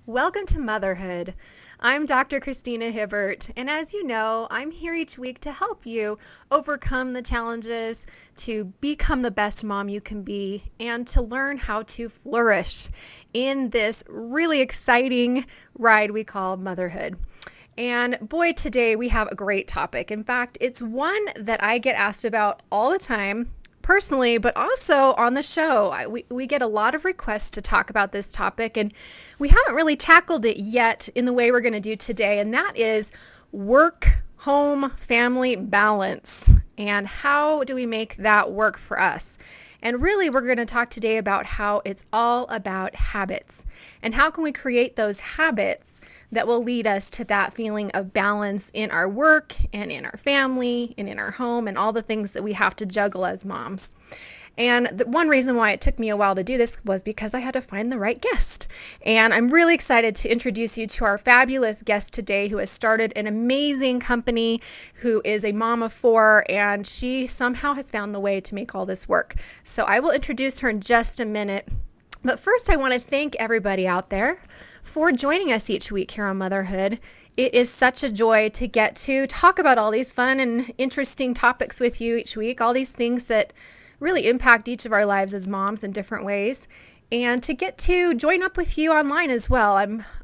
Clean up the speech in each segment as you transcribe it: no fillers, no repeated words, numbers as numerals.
Welcome to Motherhood. I'm Dr. Christina Hibbert, and as you know, I'm here each week to help you overcome the challenges, to become the best mom you can be, and to learn how to flourish in this really exciting ride we call motherhood. And boy, today we have a great topic. In fact, it's one that I get asked about all the time, personally, but also on the show. We get a lot of requests to talk about this topic, and we haven't really tackled it yet in the way we're going to do today, and that is work-home family balance, and how do we make that work for us? And really, we're going to talk today about how it's all about habits, and how can we create those habits that will lead us to that feeling of balance in our work and in our family and in our home and all the things that we have to juggle as moms. And the one reason why it took me a while to do this was because I had to find the right guest. And I'm really excited to introduce you to our fabulous guest today, who has started an amazing company, who is a mom of 4, and she somehow has found the way to make all this work. So I will introduce her in just a minute. But first, I want to thank everybody out there for joining us each week here on Motherhood. It is such a joy to get to talk about all these fun and interesting topics with you each week, all these things that really impact each of our lives as moms in different ways, and to get to join up with you online as well.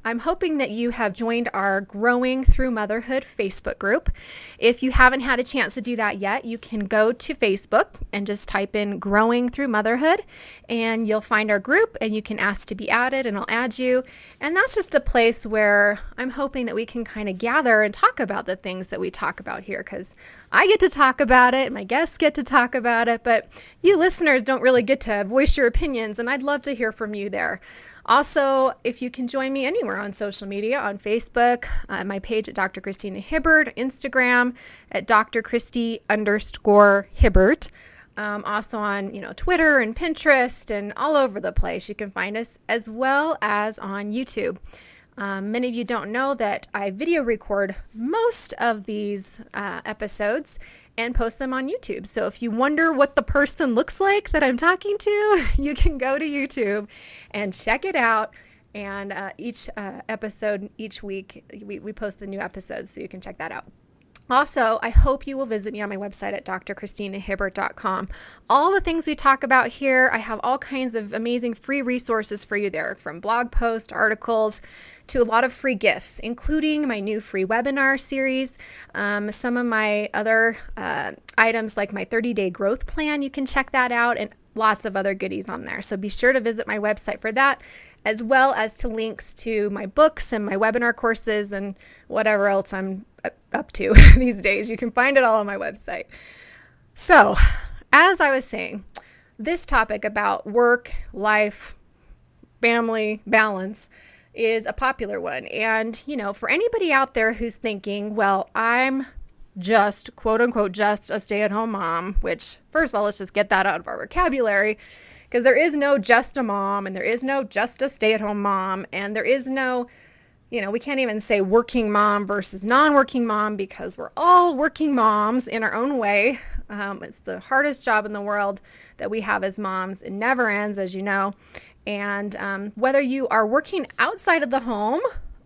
I'm hoping that you have joined our Growing Through Motherhood Facebook group. If you haven't had a chance to do that yet, you can go to Facebook and just type in Growing Through Motherhood, and you'll find our group, and you can ask to be added, and I'll add you. And that's just a place where I'm hoping that we can kind of gather and talk about the things that we talk about here, because I get to talk about it, my guests get to talk about it, but you listeners don't really get to voice your opinions, and I'd love to hear from you there. Also, if you can join me anywhere on social media, on Facebook, my page at Dr. Christina Hibbert, Instagram at Dr. Christi_Hibbert. Also on, Twitter and Pinterest and all over the place. You can find us, as well as on YouTube. Many of you don't know that I video record most of these episodes and post them on YouTube. So if you wonder what the person looks like that I'm talking to, you can go to YouTube and check it out. And each episode, each week, we post the new episodes, so you can check that out. Also, I hope you will visit me on my website at drchristinahibbert.com. All the things we talk about here, I have all kinds of amazing free resources for you there, from blog posts, articles, to a lot of free gifts, including my new free webinar series, some of my other items like my 30-day growth plan. You can check that out, and lots of other goodies on there. So be sure to visit my website for that, as well as to links to my books and my webinar courses and whatever else I'm up to these days. You can find it all on my website. So, as I was saying, this topic about work, life, family, balance is a popular one. And, for anybody out there who's thinking, well, I'm just, quote unquote, just a stay-at-home mom, which, first of all, let's just get that out of our vocabulary, because there is no just a mom, and there is no just a stay-at-home mom, and there is no, we can't even say working mom versus non-working mom, because we're all working moms in our own way. It's the hardest job in the world that we have as moms. It never ends, as you know. And whether you are working outside of the home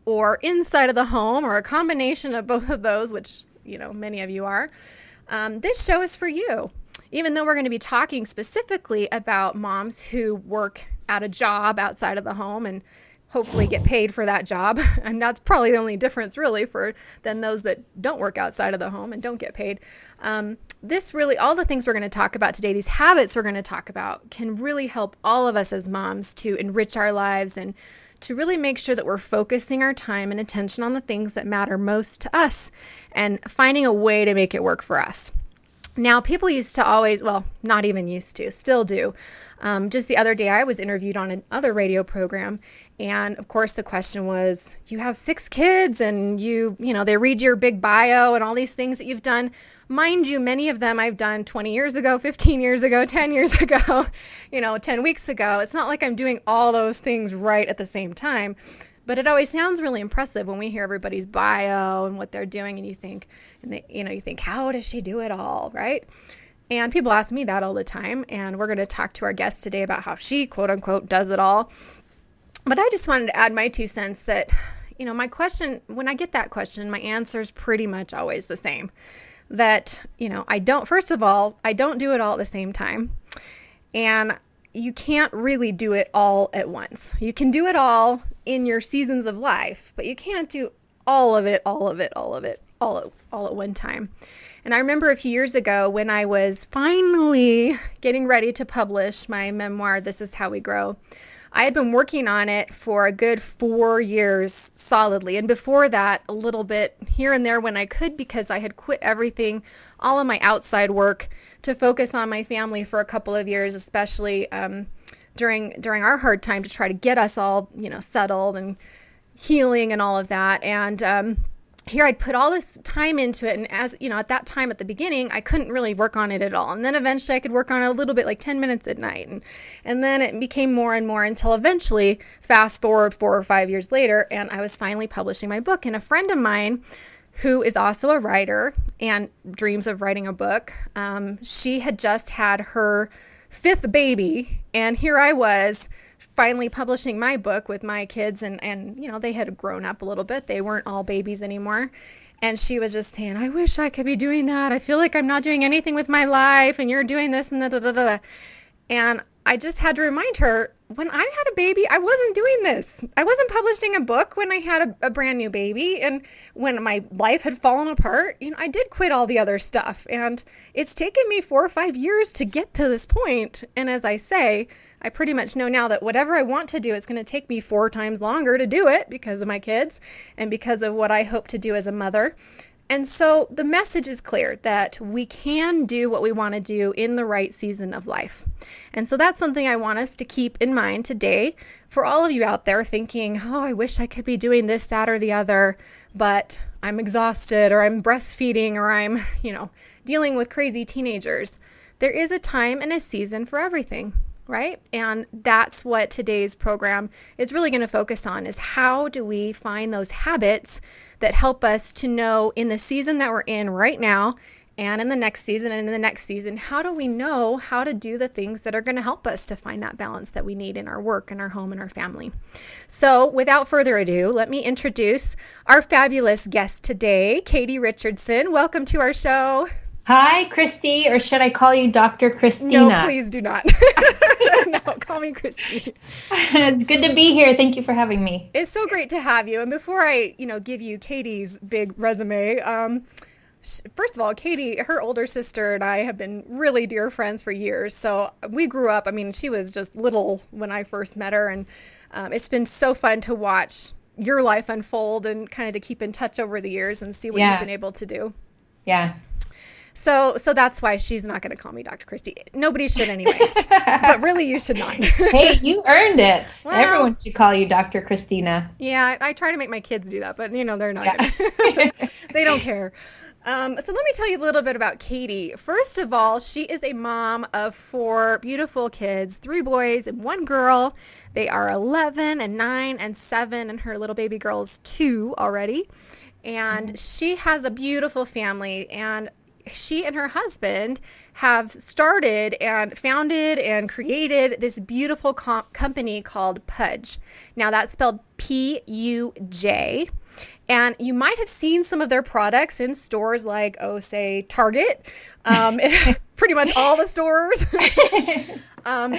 or inside of the home, or a combination of both of those, which, many of you are, this show is for you. Even though we're going to be talking specifically about moms who work at a job outside of the home and hopefully get paid for that job. And that's probably the only difference really than those that don't work outside of the home and don't get paid. This really, all the things we're going to talk about today, these habits we're going to talk about, can really help all of us as moms to enrich our lives and to really make sure that we're focusing our time and attention on the things that matter most to us and finding a way to make it work for us. Now, people used to always, well, not even used to, still do. Just the other day, I was interviewed on another radio program, and of course the question was, you have 6 kids, and they read your big bio and all these things that you've done. Mind you, many of them I've done 20 years ago, 15 years ago, 10 years ago, 10 weeks ago. It's not like I'm doing all those things right at the same time. But it always sounds really impressive when we hear everybody's bio and what they're doing, and you think, how does she do it all, right? And people ask me that all the time, and we're going to talk to our guest today about how she, quote unquote, does it all. But I just wanted to add my 2 cents that, my question, when I get that question, my answer is pretty much always the same. That, first of all, I don't do it all at the same time. And you can't really do it all at once. You can do it all in your seasons of life, but you can't do all of it all at one time. And I remember a few years ago when I was finally getting ready to publish my memoir, This Is How We Grow. I had been working on it for a good 4 years solidly. And before that, a little bit here and there when I could, because I had quit everything, all of my outside work, to focus on my family for a couple of years, especially during our hard time, to try to get us all, settled and healing and all of that. And here I'd put all this time into it. And as at that time at the beginning, I couldn't really work on it at all. And then eventually I could work on it a little bit, like 10 minutes at night. And then it became more and more until eventually, fast forward 4 or 5 years later, and I was finally publishing my book. And a friend of mine who is also a writer and dreams of writing a book, she had just had her 5th baby. And here I was finally publishing my book with my kids, and they had grown up a little bit. They weren't all babies anymore. And she was just saying, I wish I could be doing that. I feel like I'm not doing anything with my life, and you're doing this and da. And I just had to remind her, when I had a baby, I wasn't doing this. I wasn't publishing a book when I had a brand new baby. And when my life had fallen apart, I did quit all the other stuff. And it's taken me 4 or 5 years to get to this point. And as I say, I pretty much know now that whatever I want to do, it's going to take me 4 times longer to do it because of my kids and because of what I hope to do as a mother. And so the message is clear that we can do what we want to do in the right season of life. And so that's something I want us to keep in mind today for all of you out there thinking, oh, I wish I could be doing this, that, or the other, but I'm exhausted, or I'm breastfeeding, or I'm, dealing with crazy teenagers. There is a time and a season for everything, right? And that's what today's program is really going to focus on, is how do we find those habits that help us to know in the season that we're in right now, and in the next season, and in the next season, how do we know how to do the things that are going to help us to find that balance that we need in our work, in our home, and our family. So without further ado, let me introduce our fabulous guest today, Katie Richardson. Welcome to our show. Hi, Christi, or should I call you Dr. Christina? No, please do not. No, call me Christi. It's good to be here. Thank you for having me. It's so great to have you. And before I, give you Katie's big resume, first of all, Katie, her older sister, and I have been really dear friends for years. So we grew up, she was just little when I first met her. And it's been so fun to watch your life unfold and kind of to keep in touch over the years and see what you've been able to do. Yeah. So that's why she's not going to call me Dr. Christi. Nobody should anyway, but really you should not. Hey, you earned it. Well, everyone should call you Dr. Christina. Yeah, I try to make my kids do that, but they're not. They don't care. So let me tell you a little bit about Katie. First of all, she is a mom of 4 beautiful kids, 3 boys and 1 girl. They are 11 and 9 and 7, and her little baby girl is 2 already. And she has a beautiful family, and she and her husband have started and founded and created this beautiful company called PUJ. Now that's spelled P-U-J. And you might have seen some of their products in stores like, say, Target, pretty much all the stores.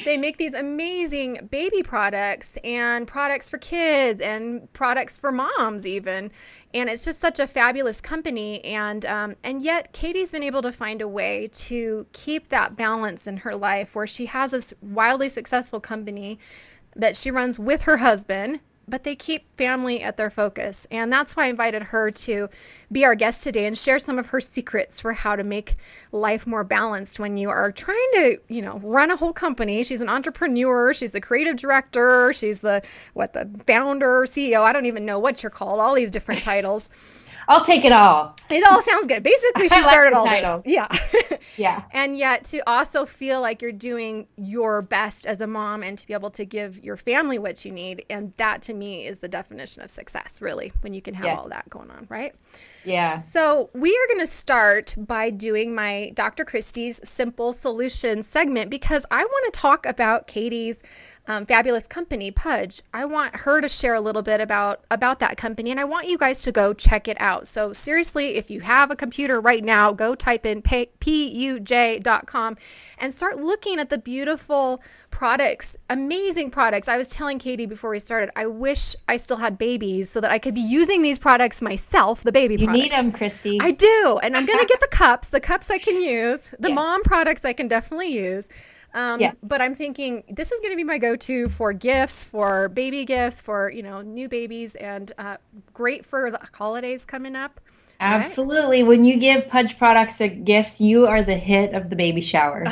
They make these amazing baby products and products for kids and products for moms even. And it's just such a fabulous company. And yet Katie's been able to find a way to keep that balance in her life where she has this wildly successful company that she runs with her husband, but they keep family at their focus. And that's why I invited her to be our guest today and share some of her secrets for how to make life more balanced when you are trying to, run a whole company. She's an entrepreneur. She's the creative director. She's the founder, CEO. I don't even know what you're called, all these different titles. I'll take it all. It all sounds good. Basically, she started all titles. this. Yeah. Yeah. And yet to also feel like you're doing your best as a mom and to be able to give your family what you need. And that to me is the definition of success, really, when you can have all that going on, right? Yeah. So we are going to start by doing my Dr. Christie's Simple Solutions segment because I want to talk about Katie's fabulous company, PUJ. I want her to share a little bit about that company, and I want you guys to go check it out. So seriously, if you have a computer right now, go type in PUJ.com and start looking at the beautiful products, amazing products. I was telling Katie before we started, I wish I still had babies so that I could be using these products myself, the baby products. You need them, Christy. I do, and I'm going to get the cups I can use. The Yes. mom products I can definitely use. Yes. But I'm thinking this is going to be my go-to for gifts, for baby gifts, for, new babies, and great for the holidays coming up. Absolutely. When you give PUJ products as gifts, you are the hit of the baby shower.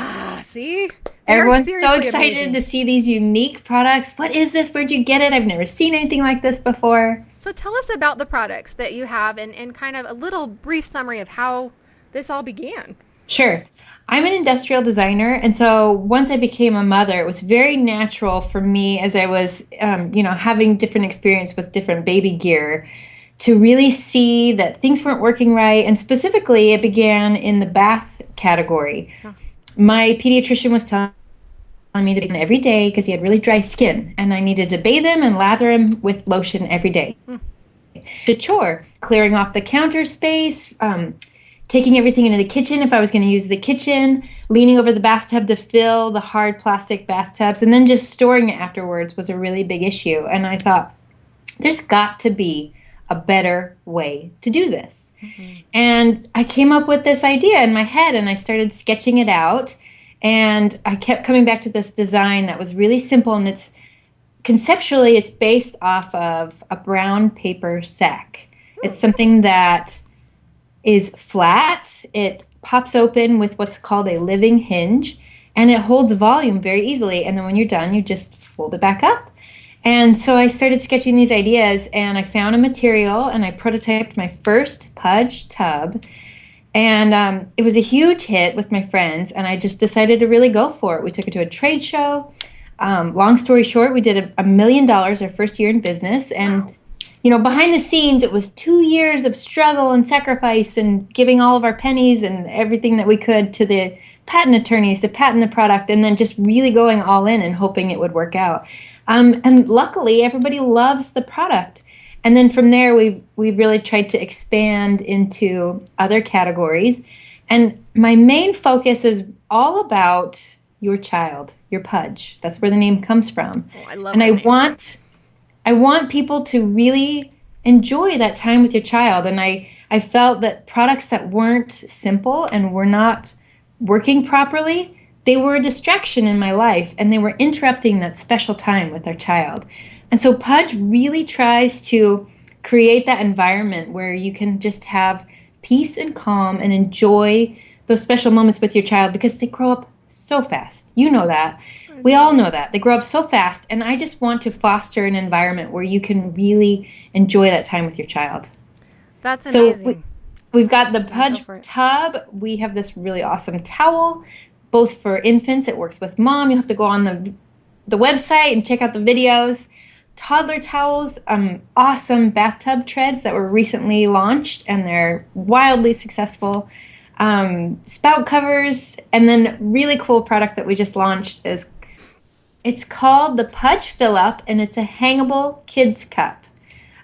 See? Everyone's so excited amazing. to see these unique products. What is this? Where'd you get it? I've never seen anything like this before. So tell us about the products that you have and kind of a little brief summary of how this all began. Sure. I'm an industrial designer, and so once I became a mother, it was very natural for me as I was, having different experience with different baby gear to really see that things weren't working right. And specifically, it began in the bath category. Oh. My pediatrician was telling me to bathe him every day because he had really dry skin, and I needed to bathe him and lather him with lotion every day. The chore, clearing off the counter space, taking everything into the kitchen if I was going to use the kitchen, leaning over the bathtub to fill the hard plastic bathtubs, and then just storing it afterwards was a really big issue. And I thought, there's got to be a better way to do this. Mm-hmm. And I came up with this idea in my head, and I started sketching it out. And I kept coming back to this design that was really simple, and it's based off of a brown paper sack. It's something that is flat. It pops open with what's called a living hinge, and it holds volume very easily. And then when you're done, you just fold it back up. And so I started sketching these ideas, and I found a material, and I prototyped my first PUJ tub. And it was a huge hit with my friends, and I just decided to really go for it. We took it to a trade show. Long story short, we did $1 million our first year in business. And behind the scenes, it was 2 years of struggle and sacrifice and giving all of our pennies and everything that we could to the patent attorneys to patent the product, and then just really going all in and hoping it would work out. And luckily, everybody loves the product. And then from there, we really tried to expand into other categories. And my main focus is all about your child, your PUJ. That's where the name comes from. Oh, I love and that name. I want people to really enjoy that time with your child. And I felt that products that weren't simple and were not working properly, they were a distraction in my life, and they were interrupting that special time with our child. And so PUJ really tries to create that environment where you can just have peace and calm and enjoy those special moments with your child, because they grow up so fast. You know that. We all know that. They grow up so fast, and I just want to foster an environment where you can really enjoy that time with your child. That's amazing. So we've got the PUJ tub. We have this really awesome towel, both for infants. It works with mom. You'll have to go on the website and check out the videos. Toddler towels, awesome bathtub treads that were recently launched, and they're wildly successful. Spout covers, and then really cool product that we just launched it's called the PUJ Fill Up, and it's a hangable kids cup.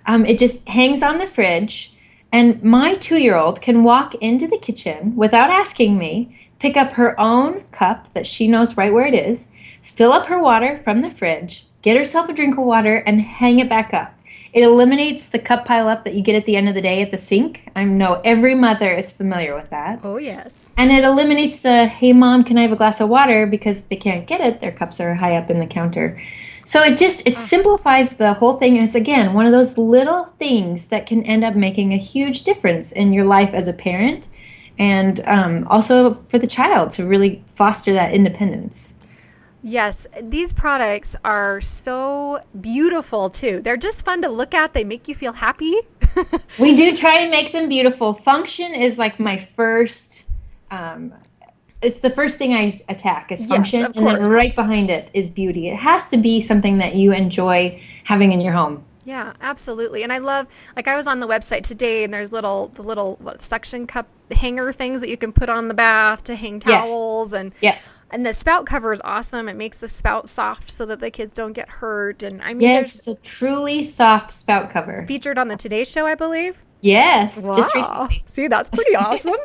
It just hangs on the fridge, and my 2-year-old can walk into the kitchen without asking me, pick up her own cup that she knows right where it is, fill up her water from the fridge, get herself a drink of water, and hang it back up. It eliminates the cup pile up that you get at the end of the day at the sink. I know every mother is familiar with that. Oh, yes. And it eliminates the, hey, Mom, can I have a glass of water? Because they can't get it. Their cups are high up in the counter. So it simplifies the whole thing. And it's, again, one of those little things that can end up making a huge difference in your life as a parent, and also for the child to really foster that independence. Yes, these products are so beautiful too. They're just fun to look at. They make you feel happy. We do try to make them beautiful. Function is like my first, it's the first thing I attack is function. Yes, of and then course. right behind it is beauty. It has to be something that you enjoy having in your home. Yeah, absolutely. And I love, like I was on the website today and there's the little suction cup hanger things that you can put on the bath to hang Yes. towels, Yes. and the spout cover is awesome. It makes the spout soft so that the kids don't get hurt. And I mean, Yes, there's it's a truly soft spout cover. featured on the Today Show, I believe. Yes, just Wow. recently. See, that's pretty awesome.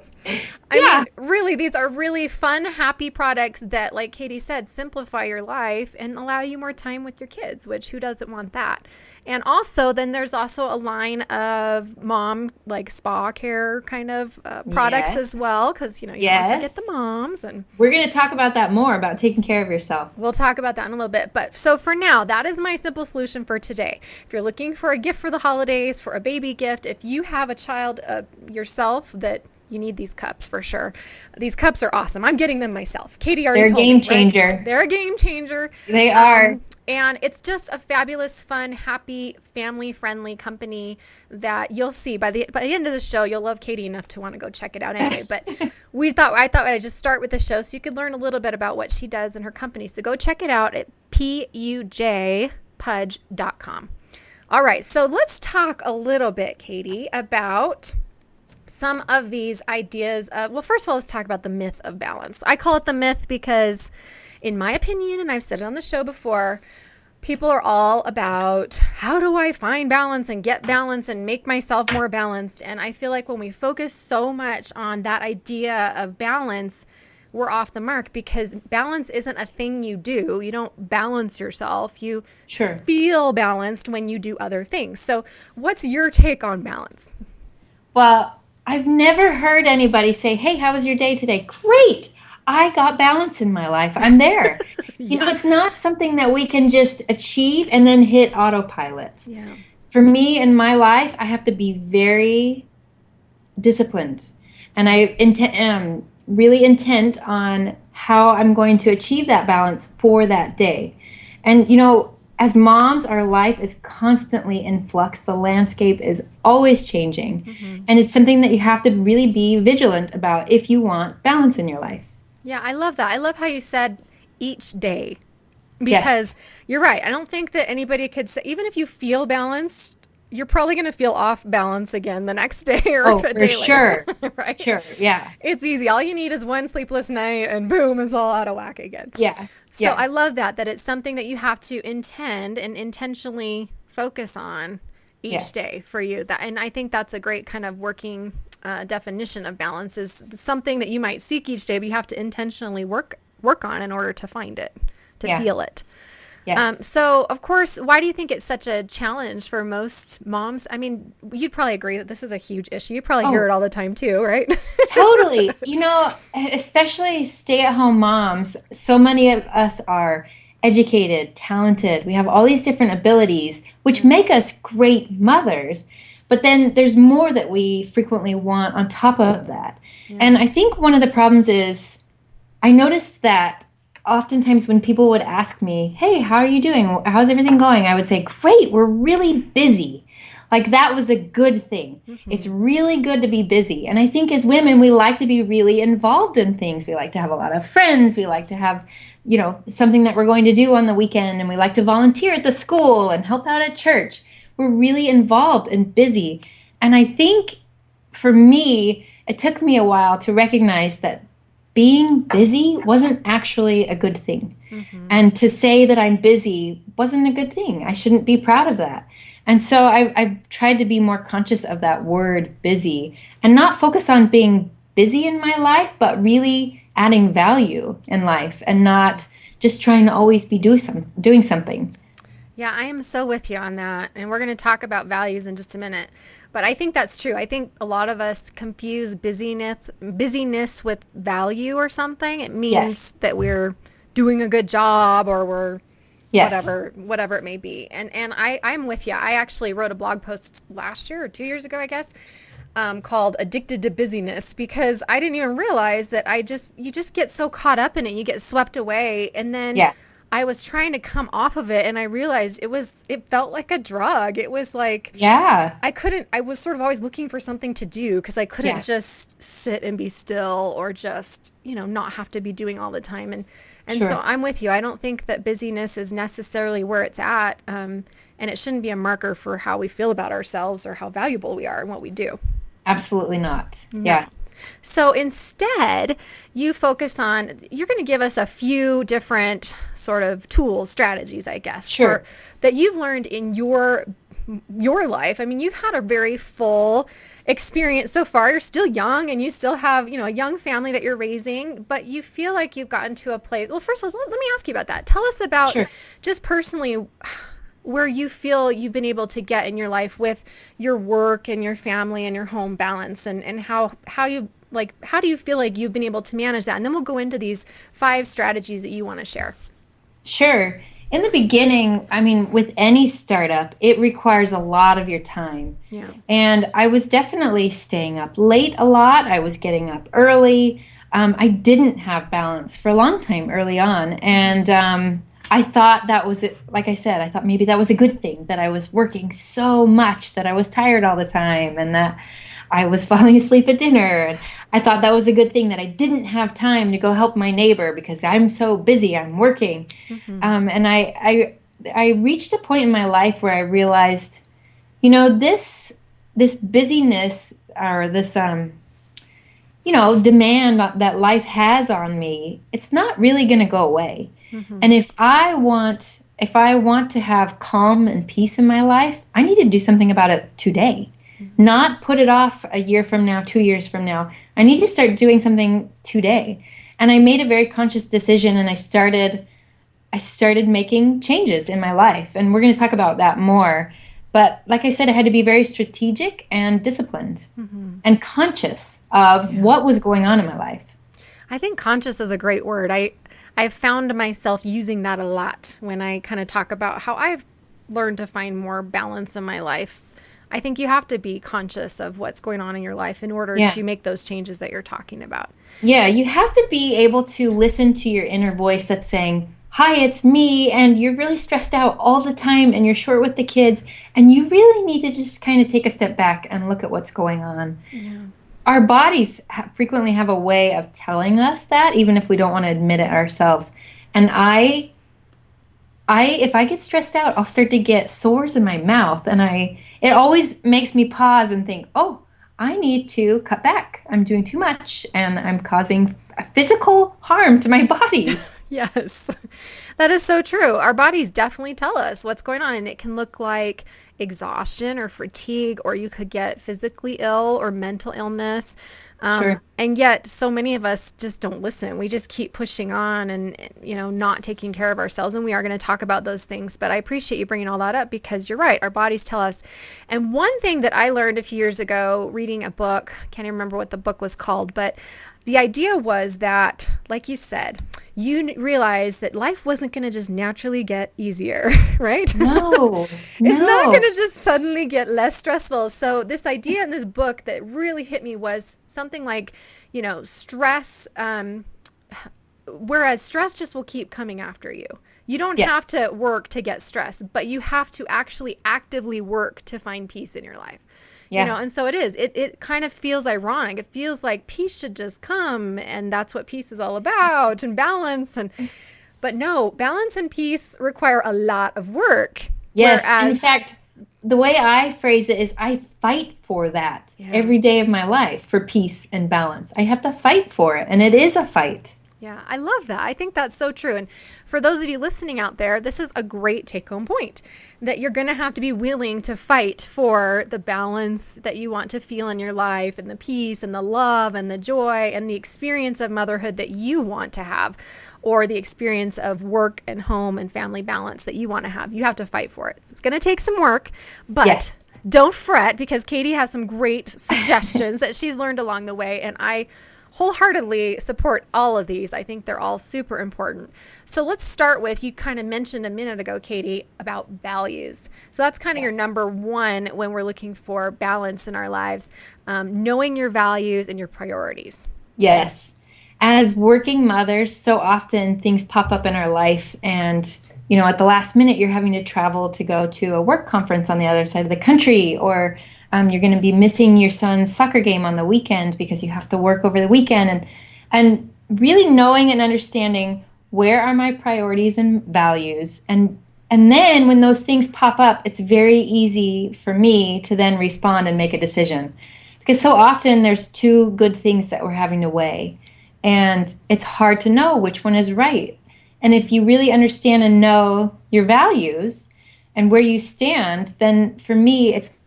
I Yeah. mean, really, these are really fun, happy products that, like Katie said, simplify your life and allow you more time with your kids, which who doesn't want that? And also, then there's also a line of mom, like spa care kind of products as Yes. well, because, you don't want to forget the Yes. moms. And We're going to talk about that more about taking care of yourself. we'll talk about that in a little bit. But so for now, that is my simple solution for today. If you're looking for a gift for the holidays, for a baby gift, if you have a child yourself that you need these cups for sure. These cups are awesome. I'm getting them myself. Katie already They're a told game me, right? changer. They're a game changer. They are. And it's just a fabulous, fun, happy, family-friendly company that you'll see by the end of the show. You'll love Katie enough to want to go check it out anyway. But I thought I'd just start with the show so you could learn a little bit about what she does in her company. So go check it out at pujpudge.com. All right, so let's talk a little bit, Katie, about some of these ideas of, well, first of all, let's talk about the myth of balance. I call it the myth because, in my opinion, and I've said it on the show before, people are all about how do I find balance and get balance and make myself more balanced. And I feel like when we focus so much on that idea of balance, we're off the mark, because balance isn't a thing you do. You don't balance yourself. You Sure. feel balanced when you do other things. So what's your take on balance? Well, I've never heard anybody say, "Hey, how was your day today?" Great. I got balance in my life. I'm there. Yeah. It's not something that we can just achieve and then hit autopilot. Yeah. For me in my life, I have to be very disciplined, and I am really intent on how I'm going to achieve that balance for that day. And as moms, our life is constantly in flux. The landscape is always changing. Mm-hmm. And it's something that you have to really be vigilant about if you want balance in your life. Yeah, I love that. I love how you said each day, because you're right. I don't think that anybody could say, even if you feel balanced, you're probably going to feel off balance again the next day or a For day sure. later. Right? Sure. Yeah. It's easy. All you need is one sleepless night and boom, it's all out of whack again. Yeah. So I love that it's something that you have to intend and intentionally focus on each day for you. And I think that's a great kind of working definition of balance, is something that you might seek each day, but you have to intentionally work on in order to find it, to feel it. Yes. So, of course, why do you think it's such a challenge for most moms? I mean, you'd probably agree that this is a huge issue. You probably hear it all the time too, right? Totally. Especially stay-at-home moms, so many of us are educated, talented. We have all these different abilities, which make us great mothers. But then there's more that we frequently want on top of that. Yeah. And I think one of the problems is, I noticed that oftentimes when people would ask me, "Hey, how are you doing? How's everything going?" I would say, "Great, we're really busy." Like, that was a good thing. Mm-hmm. It's really good to be busy. And I think as women, we like to be really involved in things. We like to have a lot of friends. We like to have, something that we're going to do on the weekend. And we like to volunteer at the school and help out at church. We're really involved and busy. And I think for me, it took me a while to recognize that being busy wasn't actually a good thing. Mm-hmm. And to say that I'm busy wasn't a good thing. I shouldn't be proud of that. And so I've tried to be more conscious of that word busy and not focus on being busy in my life, but really adding value in life and not just trying to always be doing something. Yeah, I am so with you on that. And we're going to talk about values in just a minute. But I think that's true. I think a lot of us confuse busyness with value or something. It means that we're doing a good job or we're whatever it may be. And I'm with you. I actually wrote a blog post last year or 2 years ago, I guess, called "Addicted to Busyness," because I didn't even realize that you just get so caught up in it, you get swept away, and then I was trying to come off of it, and I realized it felt like a drug. It was like, I was sort of always looking for something to do, because I couldn't just sit and be still or just, not have to be doing all the time. And so I'm with you. I don't think that busyness is necessarily where it's at. and it shouldn't be a marker for how we feel about ourselves or how valuable we are and what we do. Absolutely not. No. Yeah. So instead, you focus on, you're going to give us a few different sort of tools, strategies, I guess, Sure. that you've learned in your life. I mean, you've had a very full experience so far. You're still young and you still have, a young family that you're raising, but you feel like you've gotten to a place. Well, first of all, let me ask you about that. Tell us about Sure. just personally where you feel you've been able to get in your life with your work and your family and your home balance, and how do you feel like you've been able to manage that? And then we'll go into these 5 strategies that you want to share. Sure. In the beginning, I mean, with any startup, it requires a lot of your time. Yeah. And I was definitely staying up late a lot. I was getting up early. I didn't have balance for a long time early on. And I thought that was it. Like I said, I thought maybe that was a good thing, that I was working so much that I was tired all the time and that I was falling asleep at dinner. And I thought that was a good thing, that I didn't have time to go help my neighbor because I'm so busy, I'm working. And I reached a point in my life where I realized, this busyness, or this demand that life has on me, it's not really going to go away. And if I want to have calm and peace in my life, I need to do something about it today. Not put it off a year from now, 2 years from now. I need to start doing something today. And I made a very conscious decision, and I started making changes in my life. And we're going to talk about that more. But like I said, I had to be very strategic and disciplined and conscious of what was going on in my life. I think conscious is a great word. I've found myself using that a lot when I kind of talk about how I've learned to find more balance in my life. I think you have to be conscious of what's going on in your life in order to make those changes that you're talking about. Yeah, you have to be able to listen to your inner voice that's saying, hi, it's me, and you're really stressed out all the time, and you're short with the kids, and you really need to just kind of take a step back and look at what's going on. Yeah. Our bodies frequently have a way of telling us that, even if we don't want to admit it ourselves. And if I get stressed out, I'll start to get sores in my mouth, and it always makes me pause and think, oh, I need to cut back. I'm doing too much, and I'm causing physical harm to my body. Yes, that is so true. Our bodies definitely tell us what's going on, and it can look like exhaustion or fatigue, or you could get physically ill or mental illness. Sure. And yet so many of us just don't listen. We just keep pushing on and, not taking care of ourselves. And we are going to talk about those things. But I appreciate you bringing all that up, because you're right. Our bodies tell us. And one thing that I learned a few years ago reading a book, can't even remember what the book was called, but the idea was that, like you said, you realized that life wasn't going to just naturally get easier, right? No. It's not going to just suddenly get less stressful. So this idea in this book that really hit me was something like, stress, whereas stress just will keep coming after you. You don't have to work to get stressed, but you have to actually actively work to find peace in your life. Yeah. And so it kind of feels ironic. It feels like peace should just come, and that's what peace is all about, and balance. But no, balance and peace require a lot of work. Yes. In fact, the way I phrase it is I fight for that every day of my life, for peace and balance. I have to fight for it, and it is a fight. Yeah, I love that. I think that's so true. And for those of you listening out there, this is a great take-home point, that you're going to have to be willing to fight for the balance that you want to feel in your life, and the peace and the love and the joy and the experience of motherhood that you want to have, or the experience of work and home and family balance that you want to have. You have to fight for it. It's going to take some work, but don't fret, because Katie has some great suggestions that she's learned along the way, and I wholeheartedly support all of these. I think they're all super important. So let's start with, you kind of mentioned a minute ago, Katie, about values. So that's kind of your number one when we're looking for balance in our lives, knowing your values and your priorities. Yes. As working mothers, so often things pop up in our life, and at the last minute, you're having to travel to go to a work conference on the other side of the country, or you're going to be missing your son's soccer game on the weekend because you have to work over the weekend. And really knowing and understanding, where are my priorities and values, and And then when those things pop up, it's very easy for me to then respond and make a decision. Because so often there's two good things that we're having to weigh, and it's hard to know which one is right. And if you really understand and know your values and where you stand, then for me, it's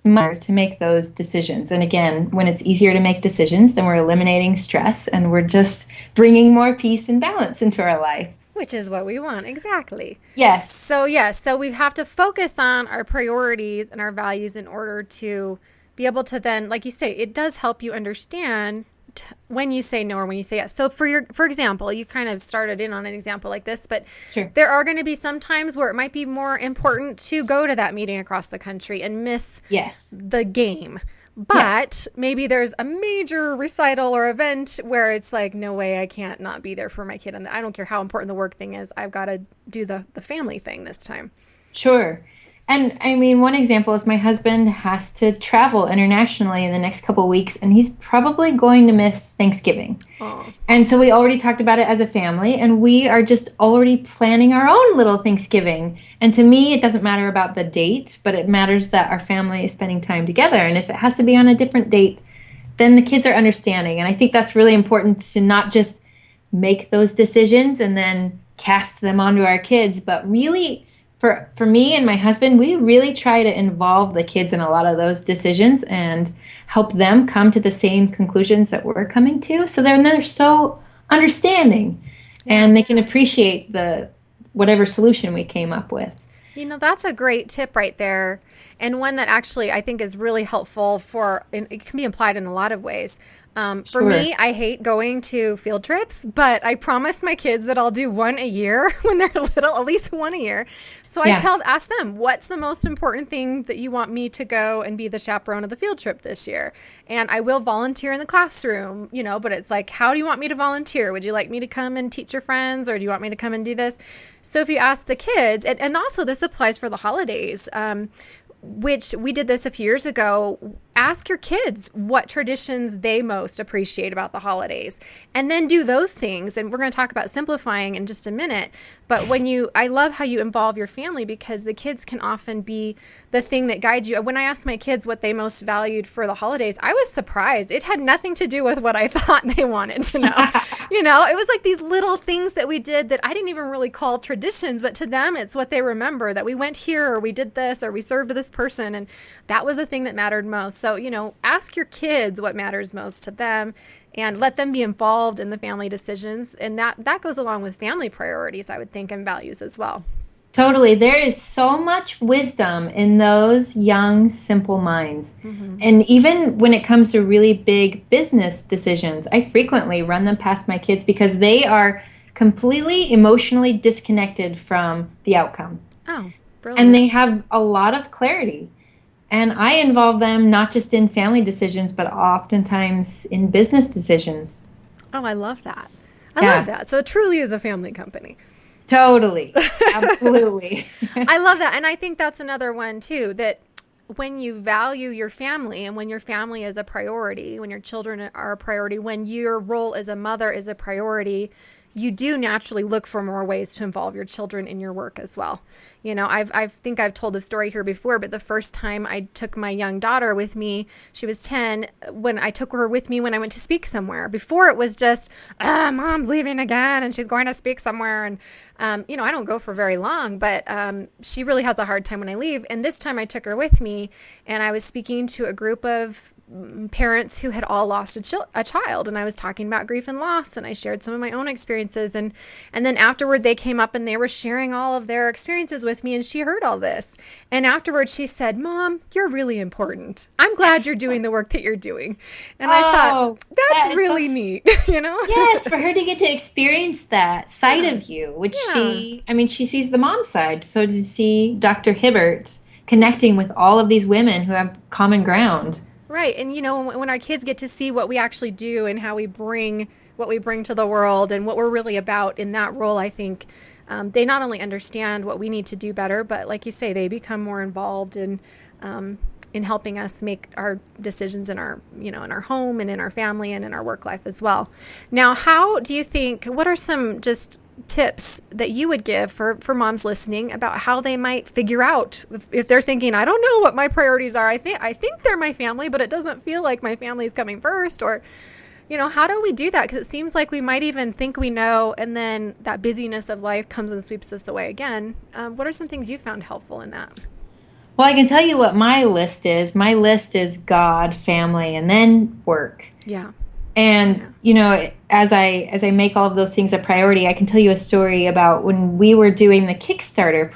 easier to make those decisions. And again, when it's easier to make decisions, then we're eliminating stress and we're just bringing more peace and balance into our life. Which is what we want. Exactly. Yes. So, yes, so we have to focus on our priorities and our values in order to be able to then, like you say, it does help you understand when you say no or when you say yes. So for example, you kind of started in on an example like this, but Sure. there are going to be some times where it might be more important to go to that meeting across the country and miss Yes. the game. But Yes. maybe there's a major recital or event where it's like, no way, I can't not be there for my kid. And I don't care how important the work thing is. I've got to do the family thing this time. Sure. And I mean, one example is my husband has to travel internationally in the next couple of weeks, and he's probably going to miss Thanksgiving. Oh, And so we already talked about it as a family, and we are just already planning our own little Thanksgiving. And to me, it doesn't matter about the date, but it matters that our family is spending time together. And if it has to be on a different date, then the kids are understanding. And I think that's really important to not just make those decisions and then cast them onto our kids, but really for me and my husband, we really try to involve the kids in a lot of those decisions and help them come to the same conclusions that we're coming to. So they're so understanding and they can appreciate the whatever solution we came up with. That's a great tip right there. And one that actually I think is really helpful and it can be applied in a lot of ways. For Sure. me, I hate going to field trips, but I promise my kids that I'll do one a year when they're little, at least one a year. So I ask them, what's the most important thing that you want me to go and be the chaperone of the field trip this year? And I will volunteer in the classroom, but it's like, how do you want me to volunteer? Would you like me to come and teach your friends, or do you want me to come and do this? So if you ask the kids, and also this applies for the holidays, which we did this a few years ago, ask your kids what traditions they most appreciate about the holidays, and then do those things. And we're going to talk about simplifying in just a minute. But I love how you involve your family, because the kids can often be the thing that guides you. When I asked my kids what they most valued for the holidays, I was surprised. It had nothing to do with what I thought they wanted to know. It was like these little things that we did that I didn't even really call traditions, but to them, it's what they remember, that we went here, or we did this, or we served this person. And that was the thing that mattered most. So, ask your kids what matters most to them and let them be involved in the family decisions. And that goes along with family priorities, I would think, and values as well. Totally. There is so much wisdom in those young, simple minds. Mm-hmm. And even when it comes to really big business decisions, I frequently run them past my kids because they are completely emotionally disconnected from the outcome. Oh, brilliant. And they have a lot of clarity. And I involve them not just in family decisions, but oftentimes in business decisions. Oh, I love that. I love that. So it truly is a family company. Totally. Absolutely. I love that. And I think that's another one too, that when you value your family and when your family is a priority, when your children are a priority, when your role as a mother is a priority, you do naturally look for more ways to involve your children in your work as well. I think I've told the story here before, but the first time I took my young daughter with me, she was 10, when I took her with me when I went to speak somewhere. Before it was just, mom's leaving again and she's going to speak somewhere. And, I don't go for very long, but she really has a hard time when I leave. And this time I took her with me and I was speaking to a group of parents who had all lost a child, and I was talking about grief and loss, and I shared some of my own experiences, and then afterward they came up and they were sharing all of their experiences with me, and she heard all this, and afterwards she said, "Mom, you're really important. I'm glad you're doing the work that you're doing." And I thought, that's really neat. Yes, for her to get to experience that side of you, which she sees the mom side, so to see Dr. Hibbert connecting with all of these women who have common ground. Right. And, when our kids get to see what we actually do and how we bring what we bring to the world and what we're really about in that role, I think they not only understand what we need to do better, but like you say, they become more involved in helping us make our decisions in our, in our home and in our family and in our work life as well. Now, how do you think, what are some just tips that you would give for moms listening about how they might figure out if they're thinking, I don't know what my priorities are. I think they're my family, but it doesn't feel like my family is coming first. Or, how do we do that? Because it seems like we might even think we know, and then that busyness of life comes and sweeps us away again. What are some things you found helpful in that? Well, I can tell you what my list is. My list is God, family, and then work. Yeah. And, as I make all of those things a priority, I can tell you a story about when we were doing the Kickstarter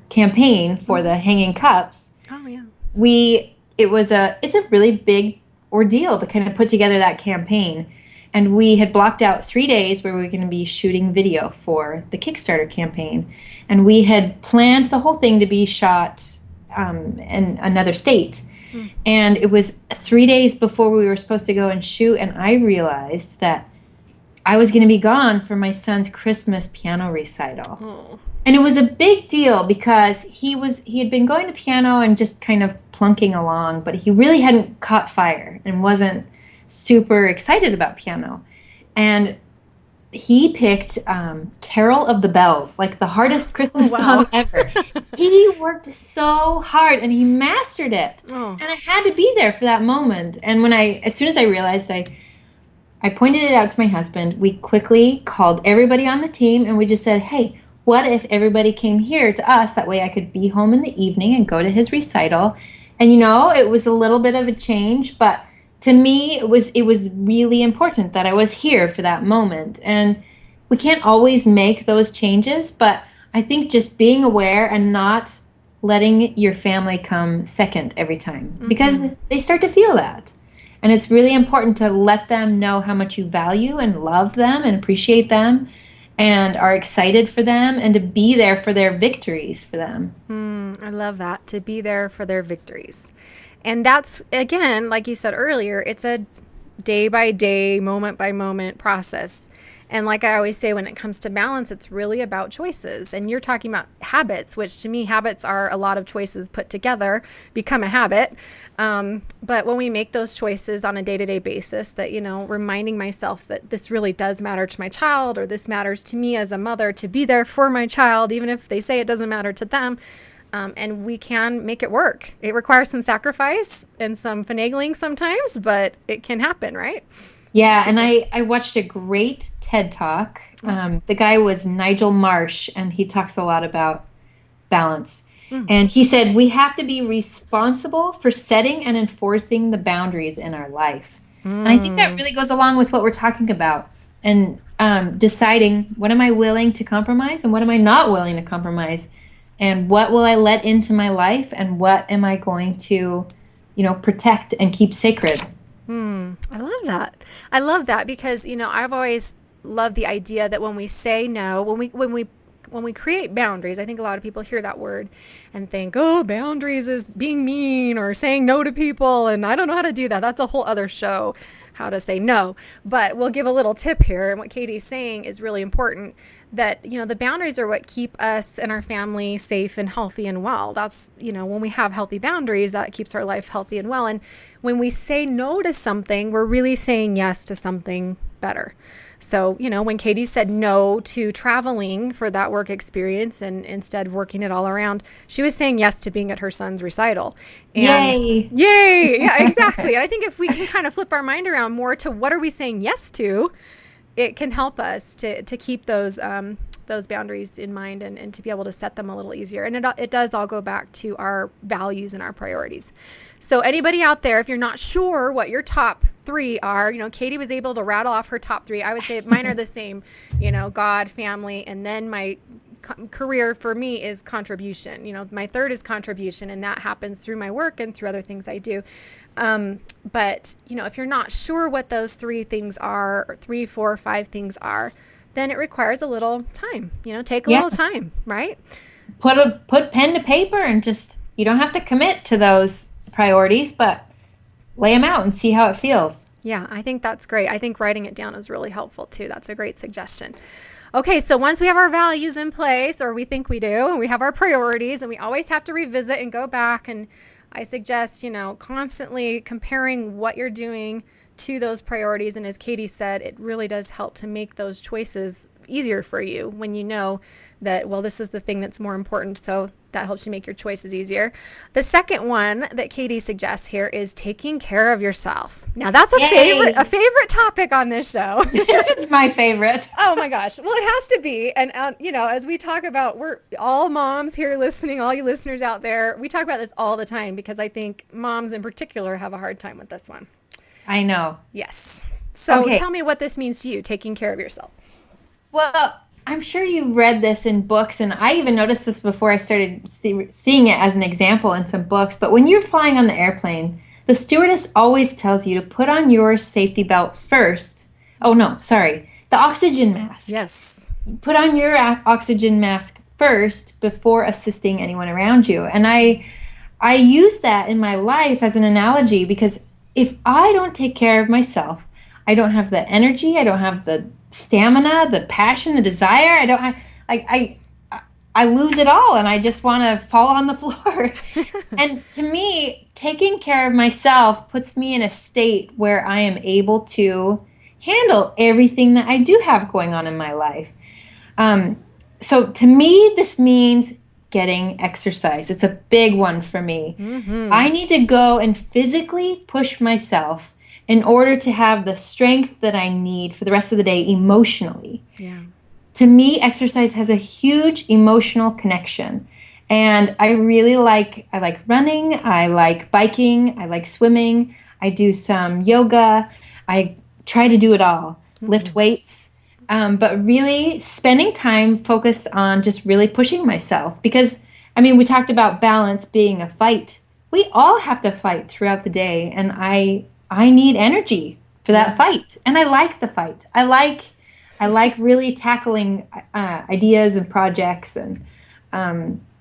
campaign for the hanging cups. Oh, yeah. It's a really big ordeal to kind of put together that campaign. And we had blocked out 3 days where we were going to be shooting video for the Kickstarter campaign. And we had planned the whole thing to be shot in another state. And it was 3 days before we were supposed to go and shoot. And I realized that I was going to be gone for my son's Christmas piano recital. Oh. And it was a big deal because he had been going to piano and just kind of plunking along, but he really hadn't caught fire and wasn't super excited about piano. And he picked Carol of the Bells, like the hardest Christmas song ever. He worked so hard and he mastered it. Oh. And I had to be there for that moment. And as soon as I realized, I pointed it out to my husband. We quickly called everybody on the team and we just said, hey, what if everybody came here to us? That way I could be home in the evening and go to his recital. And, it was a little bit of a change, but to me, it was really important that I was here for that moment. And we can't always make those changes, but I think just being aware and not letting your family come second every time, because they start to feel that. And it's really important to let them know how much you value and love them and appreciate them and are excited for them, and to be there for their victories for them. I love that, to be there for their victories. And that's, again, like you said earlier, it's a day by day, moment by moment process. And like I always say, when it comes to balance, it's really about choices. And you're talking about habits, which to me, habits are a lot of choices put together, become a habit. But when we make those choices on a day-to-day basis, that, reminding myself that this really does matter to my child, or this matters to me as a mother, to be there for my child, even if they say it doesn't matter to them. And we can make it work. It requires some sacrifice and some finagling sometimes, but it can happen, right? Yeah, and I watched a great TED Talk. The guy was Nigel Marsh, and he talks a lot about balance. And he said, we have to be responsible for setting and enforcing the boundaries in our life. And I think that really goes along with what we're talking about. And deciding, what am I willing to compromise and what am I not willing to compromise? And what will I let into my life, and what am I going to, protect and keep sacred? I love that. I love that because, I've always loved the idea that when we say no, when we create boundaries, I think a lot of people hear that word and think, oh, boundaries is being mean or saying no to people. And I don't know how to do that. That's a whole other show, how to say no. But we'll give a little tip here. And what Katie's saying is really important, that, the boundaries are what keep us and our family safe and healthy and well. That's, when we have healthy boundaries, that keeps our life healthy and well. And when we say no to something, we're really saying yes to something better. So, when Katie said no to traveling for that work experience and instead working it all around, she was saying yes to being at her son's recital. And Yay! Yeah, exactly. And I think if we can kind of flip our mind around more to what are we saying yes to, it can help us to keep those boundaries in mind and to be able to set them a little easier. And it does all go back to our values and our priorities. So anybody out there, if you're not sure what your top 3 are, Katie was able to rattle off her top 3. I would say mine are the same, God, family, and then my career for me is contribution. My third is contribution, and that happens through my work and through other things I do. But, if you're not sure what those 3 things are, or 3, 4, 5 things are, then it requires a little time, take a little time, right? Put pen to paper and just, you don't have to commit to those priorities, but lay them out and see how it feels. Yeah, I think that's great. I think writing it down is really helpful too. That's a great suggestion. Okay, so once we have our values in place, or we think we do, and we have our priorities, and we always have to revisit and go back, and I suggest, constantly comparing what you're doing to those priorities. And as Katie said, it really does help to make those choices easier for you when you know that, well, this is the thing that's more important. So that helps you make your choices easier. The second one that Katie suggests here is taking care of yourself. Now that's a favorite topic on this show. This is my favorite. Oh my gosh. Well, it has to be. And, as we talk about, we're all moms here listening, all you listeners out there, we talk about this all the time because I think moms in particular have a hard time with this one. I know. Yes. So tell me what this means to you, taking care of yourself. Well, I'm sure you read this in books, and I even noticed this before I started seeing it as an example in some books. But when you're flying on the airplane, the stewardess always tells you to put on your safety belt first. Oh, no, sorry. The oxygen mask. Yes. Put on your oxygen mask first before assisting anyone around you. And I use that in my life as an analogy because if I don't take care of myself, I don't have the energy, I don't have the stamina, the passion, the desire. I lose it all and I just want to fall on the floor. And to me, taking care of myself puts me in a state where I am able to handle everything that I do have going on in my life. So to me, this means getting exercise. It's a big one for me. Mm-hmm. I need to go and physically push myself in order to have the strength that I need for the rest of the day emotionally. Yeah. To me, exercise has a huge emotional connection. And I like running, I like biking, I like swimming, I do some yoga, I try to do it all, lift weights, but really spending time focused on just really pushing myself. Because, we talked about balance being a fight. We all have to fight throughout the day, and I need energy for that fight. And I like the fight. I like really tackling ideas and projects. And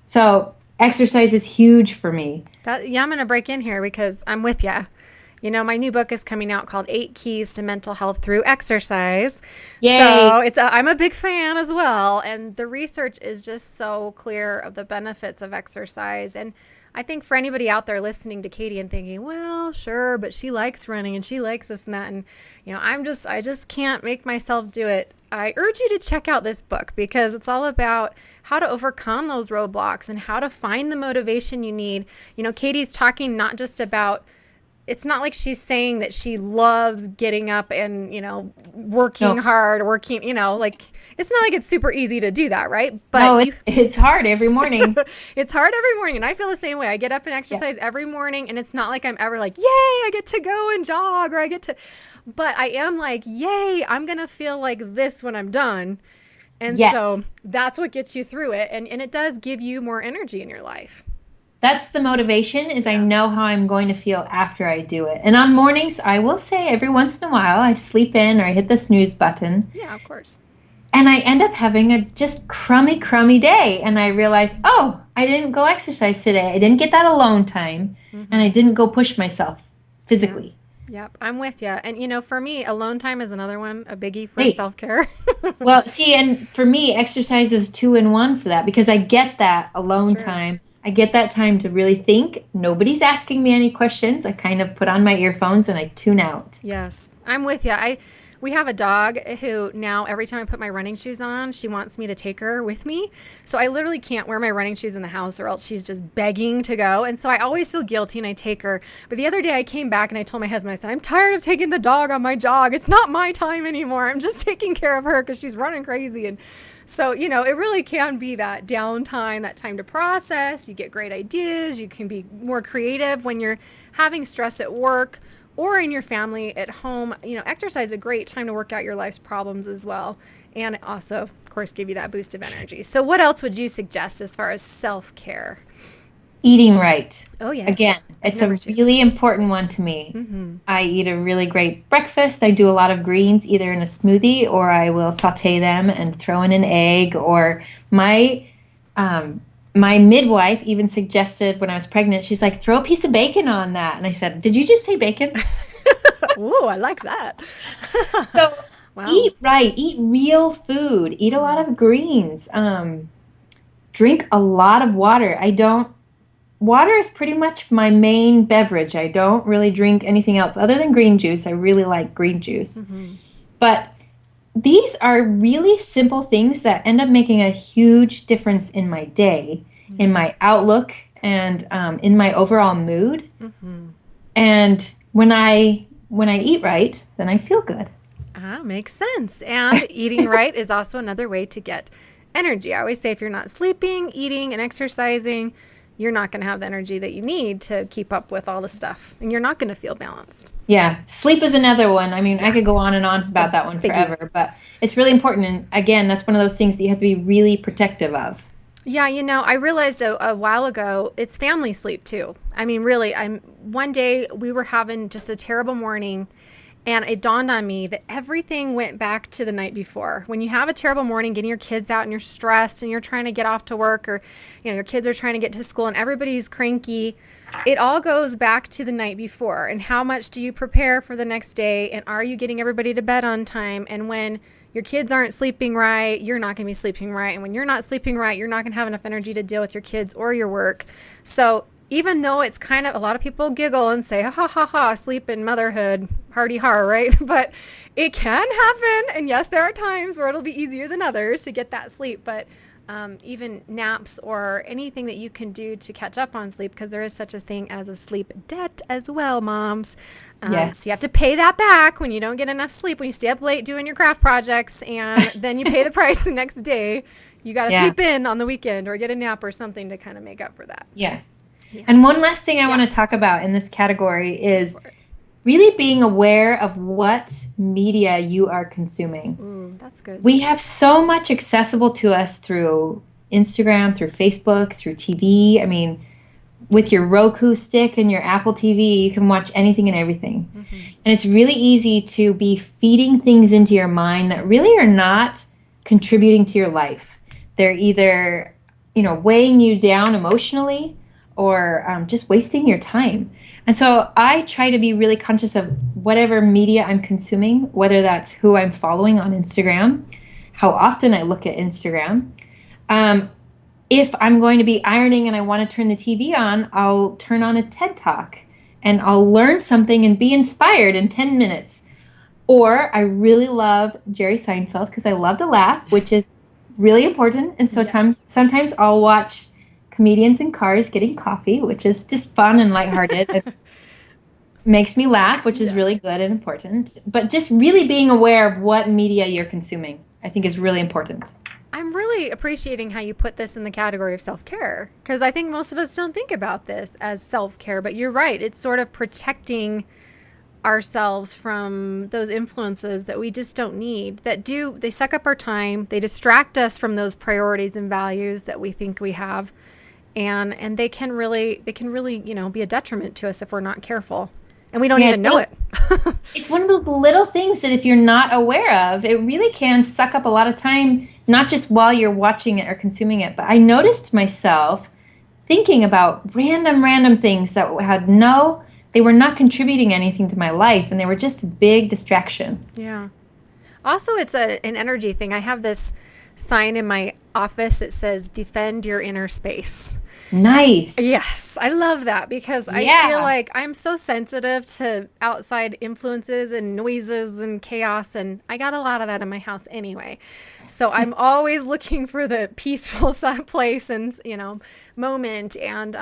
so exercise is huge for me. I'm going to break in here because I'm with you. My new book is coming out called 8 Keys to Mental Health Through Exercise. Yay. So I'm a big fan as well. And the research is just so clear of the benefits of exercise. And I think for anybody out there listening to Katie and thinking, well, sure, but she likes running and she likes this and that. And, I just can't make myself do it. I urge you to check out this book because it's all about how to overcome those roadblocks and how to find the motivation you need. Katie's talking not just about, it's not like she's saying that she loves getting up and, working hard, it's not like it's super easy to do that, right? But no, it's hard every morning. It's hard every morning. And I feel the same way. I get up and exercise every morning and it's not like I'm ever like, yay, I get to go and jog or but I am like, yay, I'm going to feel like this when I'm done. And so that's what gets you through it. And it does give you more energy in your life. That's the motivation is I know how I'm going to feel after I do it. And on mornings, I will say every once in a while, I sleep in or I hit the snooze button. Yeah, of course. And I end up having a just crummy day. And I realize, I didn't go exercise today. I didn't get that alone time. Mm-hmm. And I didn't go push myself physically. Yep, I'm with you. And, for me, alone time is another one, a biggie for self-care. Well, see, and for me, exercise is 2 in 1 for that because I get that alone time. I get that time to really think. Nobody's asking me any questions. I kind of put on my earphones and I tune out. Yes, I'm with you. We have a dog who now every time I put my running shoes on, she wants me to take her with me. So I literally can't wear my running shoes in the house or else she's just begging to go. And so I always feel guilty and I take her. But the other day I came back and I told my husband, I said, I'm tired of taking the dog on my jog. It's not my time anymore. I'm just taking care of her because she's running crazy. And so, it really can be that downtime, that time to process. You get great ideas. You can be more creative when you're having stress at work or in your family at home. Exercise is a great time to work out your life's problems as well. And also, of course, give you that boost of energy. So what else would you suggest as far as self-care? Eating right. Oh, yes. Again, it's a really important one to me. Mm-hmm. I eat a really great breakfast. I do a lot of greens, either in a smoothie or I will saute them and throw in an egg. Or my midwife even suggested when I was pregnant, she's like, throw a piece of bacon on that. And I said, did you just say bacon? Ooh, I like that. So eat right, eat real food, eat a lot of greens, drink a lot of water. water is pretty much my main beverage. I don't really drink anything else other than green juice. I really like green juice. Mm-hmm. But these are really simple things that end up making a huge difference in my day, in my outlook, and in my overall mood. Mm-hmm. And when I eat right, then I feel good. Makes sense. And eating right is also another way to get energy. I always say if you're not sleeping, eating, and exercising, you're not going to have the energy that you need to keep up with all the stuff. And you're not going to feel balanced. Yeah, sleep is another one. I mean, I could go on and on about that one forever, but it's really important. And again, that's one of those things that you have to be really protective of. Yeah, I realized a while ago, it's family sleep too. I mean, really, one day we were having just a terrible morning, and it dawned on me that everything went back to the night before. When you have a terrible morning, getting your kids out and you're stressed and you're trying to get off to work, or your kids are trying to get to school and everybody's cranky, it all goes back to the night before. And how much do you prepare for the next day? And are you getting everybody to bed on time? And when your kids aren't sleeping right, you're not going to be sleeping right. And when you're not sleeping right, you're not going to have enough energy to deal with your kids or your work. So even though it's kind of, a lot of people giggle and say, ha ha ha, sleep and motherhood, hardy har, right? But it can happen. And yes, there are times where it'll be easier than others to get that sleep. But even naps or anything that you can do to catch up on sleep, because there is such a thing as a sleep debt as well, moms. Yes. So you have to pay that back when you don't get enough sleep, when you stay up late doing your craft projects, and then you pay the price the next day. You got to sleep in on the weekend or get a nap or something to kind of make up for that. Yeah. And one last thing I want to talk about in this category is really being aware of what media you are consuming. Ooh, that's good. We have so much accessible to us through Instagram, through Facebook, through TV. I mean, with your Roku stick and your Apple TV, you can watch anything and everything. Mm-hmm. And it's really easy to be feeding things into your mind that really are not contributing to your life. They're either, weighing you down emotionally, or just wasting your time. And so I try to be really conscious of whatever media I'm consuming, whether that's who I'm following on Instagram, how often I look at Instagram. If I'm going to be ironing and I want to turn the TV on, I'll turn on a TED Talk and I'll learn something and be inspired in 10 minutes. Or I really love Jerry Seinfeld because I love to laugh, which is really important. And so sometimes I'll watch comedians in cars getting coffee, which is just fun and lighthearted. It makes me laugh, which is really good and important. But just really being aware of what media you're consuming, I think, is really important. I'm really appreciating how you put this in the category of self-care, because I think most of us don't think about this as self-care, but you're right. It's sort of protecting ourselves from those influences that we just don't need, they suck up our time. They distract us from those priorities and values that we think we have. And they can really, be a detriment to us if we're not careful, and we don't even know it. It's one of those little things that if you're not aware of, it really can suck up a lot of time, not just while you're watching it or consuming it. But I noticed myself thinking about random things that they were not contributing anything to my life, and they were just a big distraction. Yeah. Also, it's an energy thing. I have this sign in my office that says, defend your inner space. Nice. Yes, I love that, because I feel like I'm so sensitive to outside influences and noises and chaos, and I got a lot of that in my house anyway. So I'm always looking for the peaceful place and moment, and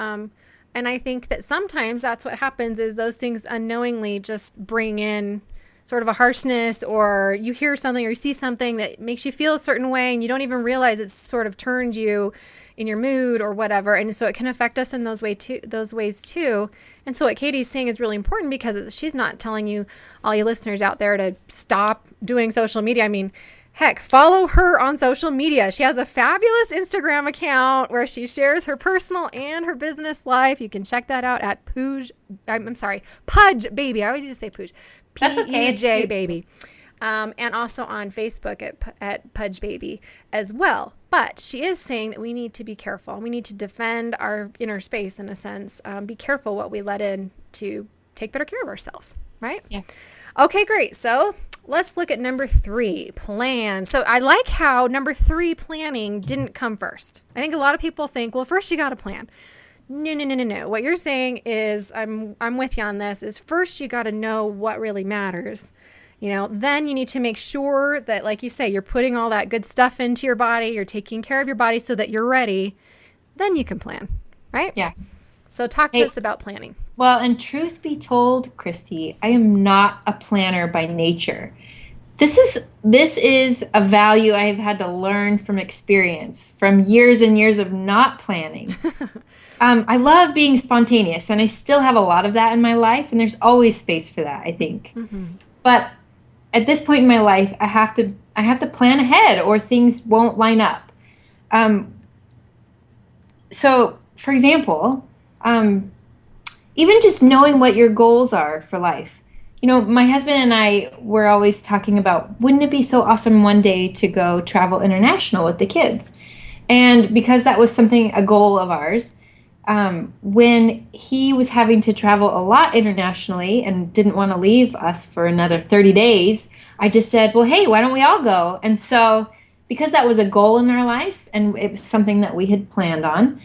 I think that sometimes that's what happens, is those things unknowingly just bring in sort of a harshness, or you hear something or you see something that makes you feel a certain way and you don't even realize it's sort of turned you in your mood or whatever. And so it can affect us in those ways too. And so what Katie's saying is really important, because she's not telling you, all you listeners out there, to stop doing social media. I mean, heck, follow her on social media. She has a fabulous Instagram account where she shares her personal and her business life. You can check that out at PUJ Baby. I always used to say PUJ. That's okay. PUJ Baby. And also on Facebook at PUJ Baby as well. But she is saying that we need to be careful. We need to defend our inner space, in a sense. Be careful what we let in to take better care of ourselves, right? Yeah. Okay, great. So let's look at number 3, plan. So I like how number 3, planning, didn't come first. I think a lot of people think, well, first you got to plan. No, no, no, no, no. What you're saying is, I'm with you on this, is first you got to know what really matters. Then you need to make sure that, like you say, you're putting all that good stuff into your body, you're taking care of your body so that you're ready. Then you can plan, right? Yeah. So talk to Hey, us about planning. well, and truth be told, Christy, I am not a planner by nature. This is a value I have had to learn from experience, from years and years of not planning. I love being spontaneous, and I still have a lot of that in my life, and there's always space for that, I think. But at this point in my life, I have to plan ahead, or things won't line up. Um, so, for example, um, even just knowing what your goals are for life. My husband and I were always talking about, wouldn't it be so awesome one day to go travel international with the kids? And because that was a goal of ours, when he was having to travel a lot internationally and didn't want to leave us for another 30 days, I just said, well, hey, why don't we all go? And so, because that was a goal in our life and it was something that we had planned on,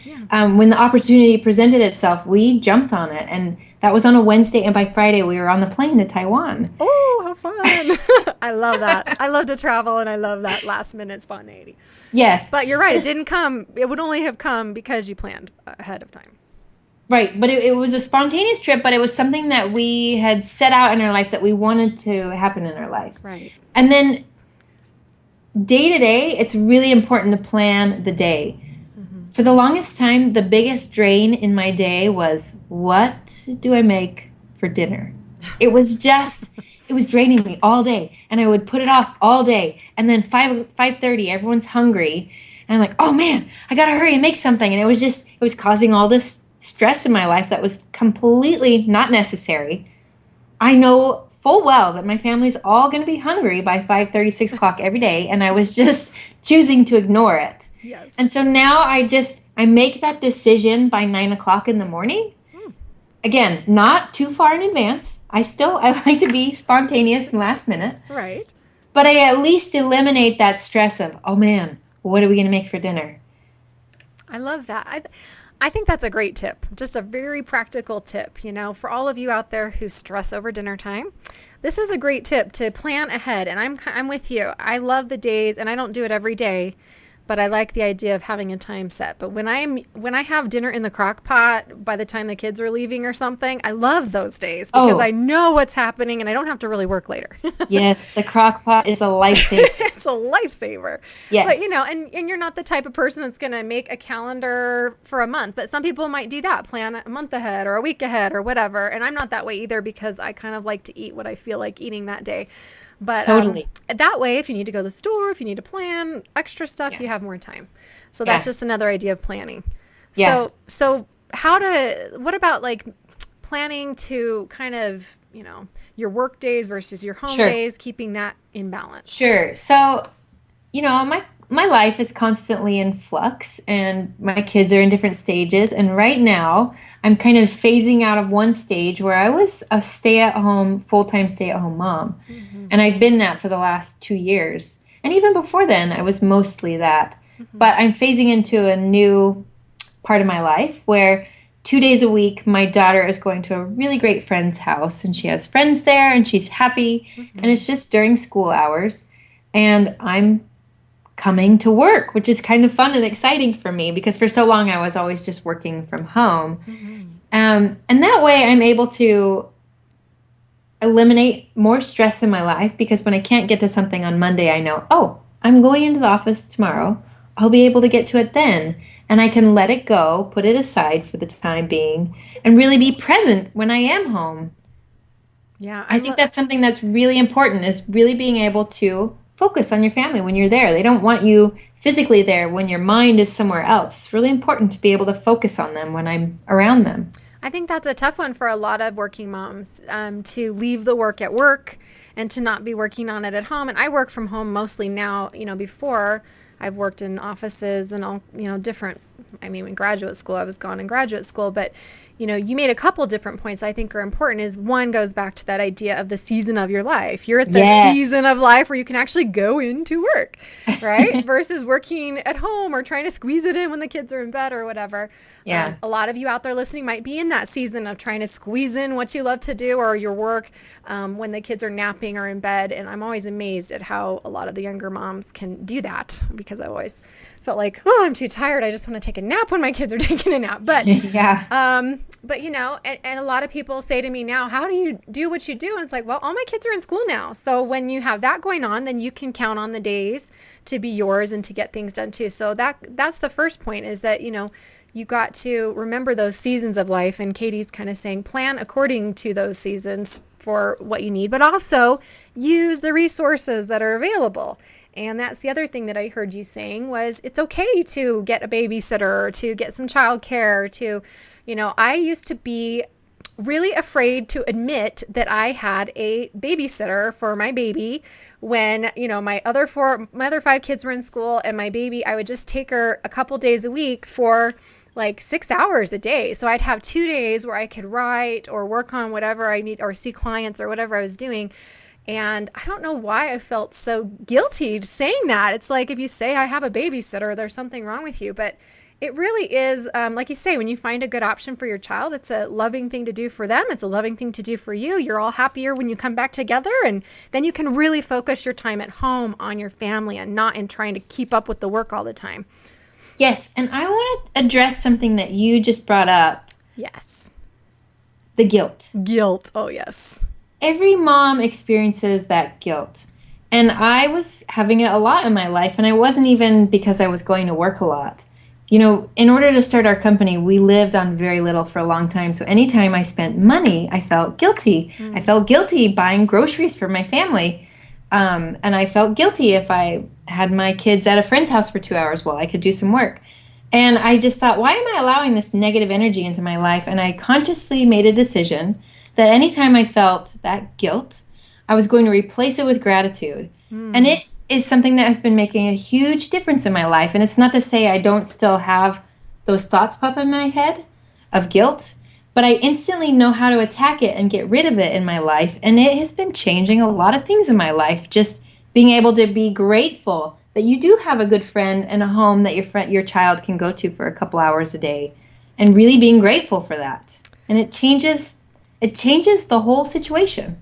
when the opportunity presented itself, we jumped on it. And that was on a Wednesday, and by Friday, we were on the plane to Taiwan. Oh, how fun. I love that. I love to travel, and I love that last minute spontaneity. Yes. But you're right. It didn't come. It would only have come because you planned ahead of time. Right, but it was a spontaneous trip, but it was something that we had set out in our life that we wanted to happen in our life. Right. And then day to day, it's really important to plan the day. For the longest time, the biggest drain in my day was, what do I make for dinner? It was draining me all day, and I would put it off all day. And then 5:30, everyone's hungry, and I'm like, oh man, I gotta hurry and make something. And it was causing all this stress in my life that was completely not necessary. I know full well that my family's all going to be hungry by 5:30, 6 o'clock every day, and I was just choosing to ignore it. Yes. And so now I make that decision by 9 o'clock in the morning. Again, not too far in advance. I like to be spontaneous and last minute. Right. But I at least eliminate that stress of, oh man, what are we going to make for dinner? I love that. I think that's a great tip. Just a very practical tip, for all of you out there who stress over dinner time. This is a great tip to plan ahead. And I'm with you. I love the days, and I don't do it every day, but I like the idea of having a time set. But when I have dinner in the crock pot by the time the kids are leaving or something, I love those days because I know what's happening and I don't have to really work later. Yes, the crock pot is a lifesaver. It's a lifesaver. Yes. But and you're not the type of person that's going to make a calendar for a month, but some people might do that, plan a month ahead or a week ahead or whatever. And I'm not that way either because I kind of like to eat what I feel like eating that day. But Totally. That way, if you need to go to the store, if you need to plan extra stuff, you have more time. So that's just another idea of planning. Yeah. So what about like planning to kind of, your work days versus your home days, keeping that in balance? Sure. So, my life is constantly in flux, and my kids are in different stages. And right now, I'm kind of phasing out of one stage where I was a full-time stay-at-home mom. And I've been that for the last 2 years. And even before then, I was mostly that. But I'm phasing into a new part of my life where 2 days a week, my daughter is going to a really great friend's house, and she has friends there, and she's happy. And it's just during school hours. And I'm coming to work, which is kind of fun and exciting for me because for so long I was always just working from home. And that way I'm able to eliminate more stress in my life because when I can't get to something on Monday, I know, oh, I'm going into the office tomorrow. I'll be able to get to it then. And I can let it go, put it aside for the time being, and really be present when I am home. Yeah. I think that's something that's really important, is really being able to focus on your family when you're there. They don't want you physically there when your mind is somewhere else. It's really important to be able to focus on them when I'm around them. I think that's a tough one for a lot of working moms, to leave the work at work and to not be working on it at home. And I work from home mostly now. Before I've worked in offices and all, different. In graduate school, I was gone in graduate school, but you made a couple different points I think are important. Is one goes back to that idea of the season of your life. You're at the season of life where you can actually go into work, right? Versus working at home or trying to squeeze it in when the kids are in bed or whatever. Yeah. A lot of you out there listening might be in that season of trying to squeeze in what you love to do or your work when the kids are napping or in bed. And I'm always amazed at how a lot of the younger moms can do that, because I've always felt like, oh, I'm too tired. I just want to take a nap when my kids are taking a nap. But but and a lot of people say to me now, how do you do what you do? And it's like, well, all my kids are in school now. So when you have that going on, then you can count on the days to be yours and to get things done too. So that's the first point, is that, you got to remember those seasons of life. And Katie's kind of saying, plan according to those seasons for what you need, but also use the resources that are available. And that's the other thing that I heard you saying was it's okay to get a babysitter, to get some childcare, to, I used to be really afraid to admit that I had a babysitter for my baby when, my other 5 kids were in school, and my baby, I would just take her a couple days a week for like 6 hours a day. So I'd have 2 days where I could write or work on whatever I need or see clients or whatever I was doing. And I don't know why I felt so guilty saying that. It's like, if you say I have a babysitter, there's something wrong with you. But it really is, like you say, when you find a good option for your child, it's a loving thing to do for them. It's a loving thing to do for you. You're all happier when you come back together. And then you can really focus your time at home on your family and not in trying to keep up with the work all the time. Yes. And I want to address something that you just brought up. Yes. The guilt. Guilt. Oh, yes. Every mom experiences that guilt. And I was having it a lot in my life. And it wasn't even because I was going to work a lot. In order to start our company, we lived on very little for a long time. So anytime I spent money, I felt guilty. I felt guilty buying groceries for my family. And I felt guilty if I had my kids at a friend's house for 2 hours while I could do some work. And I just thought, why am I allowing this negative energy into my life? And I consciously made a decision that anytime I felt that guilt, I was going to replace it with gratitude. And it is something that has been making a huge difference in my life. And it's not to say I don't still have those thoughts pop in my head of guilt, but I instantly know how to attack it and get rid of it in my life. And it has been changing a lot of things in my life. Just being able to be grateful that you do have a good friend and a home that your child can go to for a couple hours a day, and really being grateful for that. And it changes the whole situation.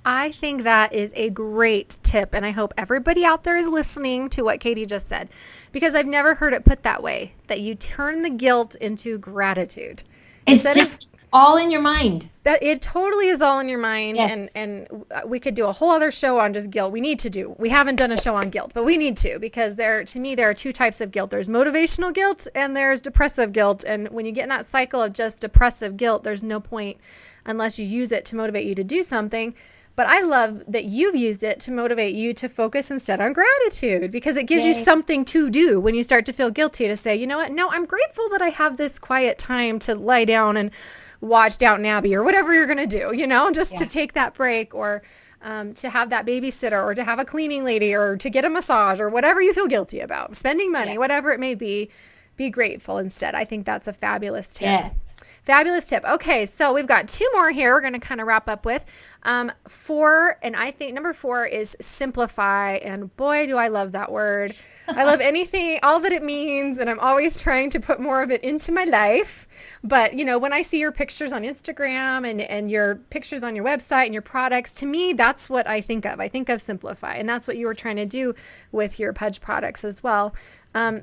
I think that is a great tip, and I hope everybody out there is listening to what Katie just said, because I've never heard it put that way, that you turn the guilt into gratitude. It's all in your mind. That it totally is all in your mind. Yes. And we could do a whole other show on just guilt. We haven't done a show on guilt, but we need to, because to me, there are 2 types of guilt. There's motivational guilt and there's depressive guilt. And when you get in that cycle of just depressive guilt, there's no point unless you use it to motivate you to do something. But I love that you've used it to motivate you to focus instead on gratitude, because it gives you something to do when you start to feel guilty, to say, you know what? No, I'm grateful that I have this quiet time to lie down and watch Downton Abbey or whatever you're going to do, just to take that break, or to have that babysitter, or to have a cleaning lady, or to get a massage, or whatever you feel guilty about, spending money, whatever it may be grateful instead. I think that's a fabulous tip. Yes. Fabulous tip. Okay, so we've got 2 more here we're going to kind of wrap up with. 4, and I think number 4 is simplify. And boy, do I love that word. I love anything, all that it means, and I'm always trying to put more of it into my life. But, when I see your pictures on Instagram and your pictures on your website and your products, to me, that's what I think of. I think of simplify, and that's what you were trying to do with your PUJ products as well.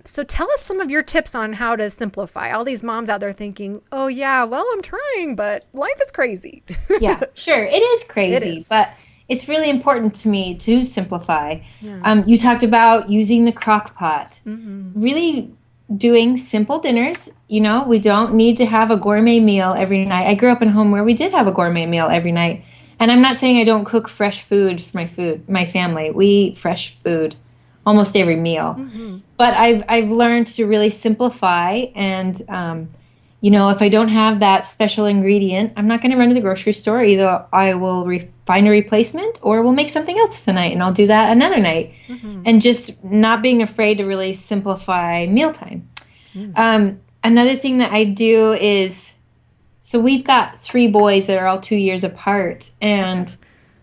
So tell us some of your tips on how to simplify. All these moms out there thinking, oh yeah, well, I'm trying, but life is crazy. Yeah, sure. It is crazy, It is. But it's really important to me to simplify. Yeah. You talked about using the crock pot, really doing simple dinners. We don't need to have a gourmet meal every night. I grew up in a home where we did have a gourmet meal every night. And I'm not saying I don't cook fresh food for my family. We eat fresh food almost every meal. But I've learned to really simplify, and if I don't have that special ingredient, I'm not going to run to the grocery store. Either I will find a replacement, or we'll make something else tonight, and I'll do that another night. And just not being afraid to really simplify mealtime. Another thing that I do is So we've got three boys that are all 2 years apart. And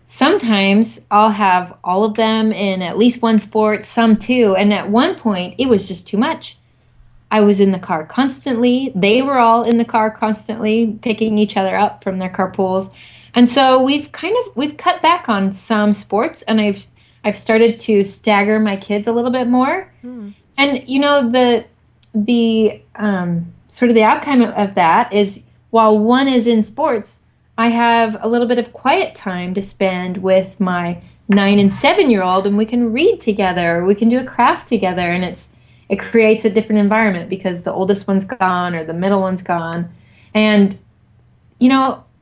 sometimes I'll have all of them in at least one sport, some two. And at one point, it was just too much. I was in the car constantly. They were all in the car constantly, picking each other up from their carpools. And so we've cut back on some sports, and I've started to stagger my kids a little bit more. And the sort of the outcome of that is, while one is in sports, I have a little bit of quiet time to spend with my 9 and 7-year-old, and we can read together, we can do a craft together, and it creates a different environment because the oldest one's gone or the middle one's gone. And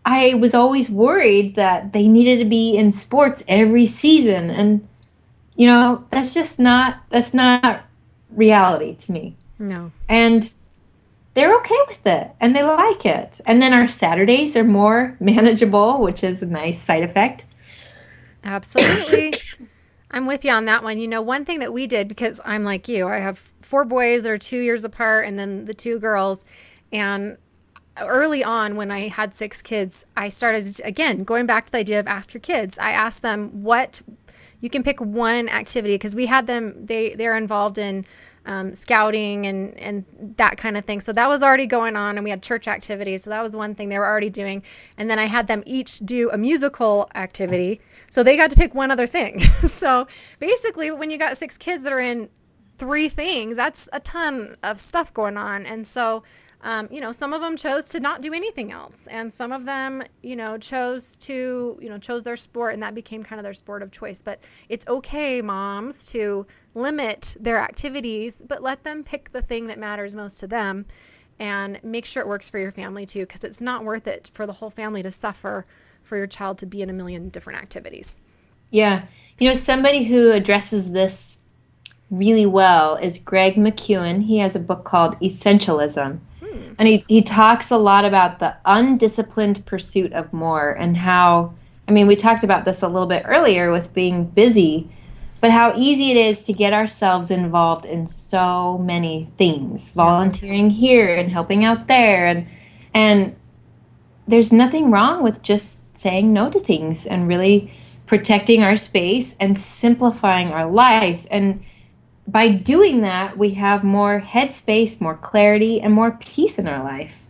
I was always worried that they needed to be in sports every season, and that's not reality to me. No. And they're okay with it, and they like it. And then our Saturdays are more manageable, which is a nice side effect. Absolutely. I'm with you on that one. One thing that we did, because I'm like you, I have 4 boys that are 2 years apart, and then the 2 girls. And early on, when I had 6 kids, I started, again, going back to the idea of ask your kids. I asked them you can pick one activity, because we had them, they're involved in scouting and that kind of thing. So that was already going on, and we had church activities. So that was one thing they were already doing. And then I had them each do a musical activity. So they got to pick one other thing. So basically, when you got 6 kids that are in 3 things, that's a ton of stuff going on. And so, some of them chose to not do anything else. And some of them, chose their sport, and that became kind of their sport of choice. But it's okay, moms, to limit their activities, but let them pick the thing that matters most to them, and make sure it works for your family too, because it's not worth it for the whole family to suffer for your child to be in a million different activities. Yeah. Somebody who addresses this really well is Greg McKeown. He has a book called Essentialism. And he talks a lot about the undisciplined pursuit of more, and how, we talked about this a little bit earlier with being busy, but how easy it is to get ourselves involved in so many things, volunteering here and helping out there. And there's nothing wrong with just saying no to things and really protecting our space and simplifying our life. And by doing that, we have more headspace, more clarity, and more peace in our life.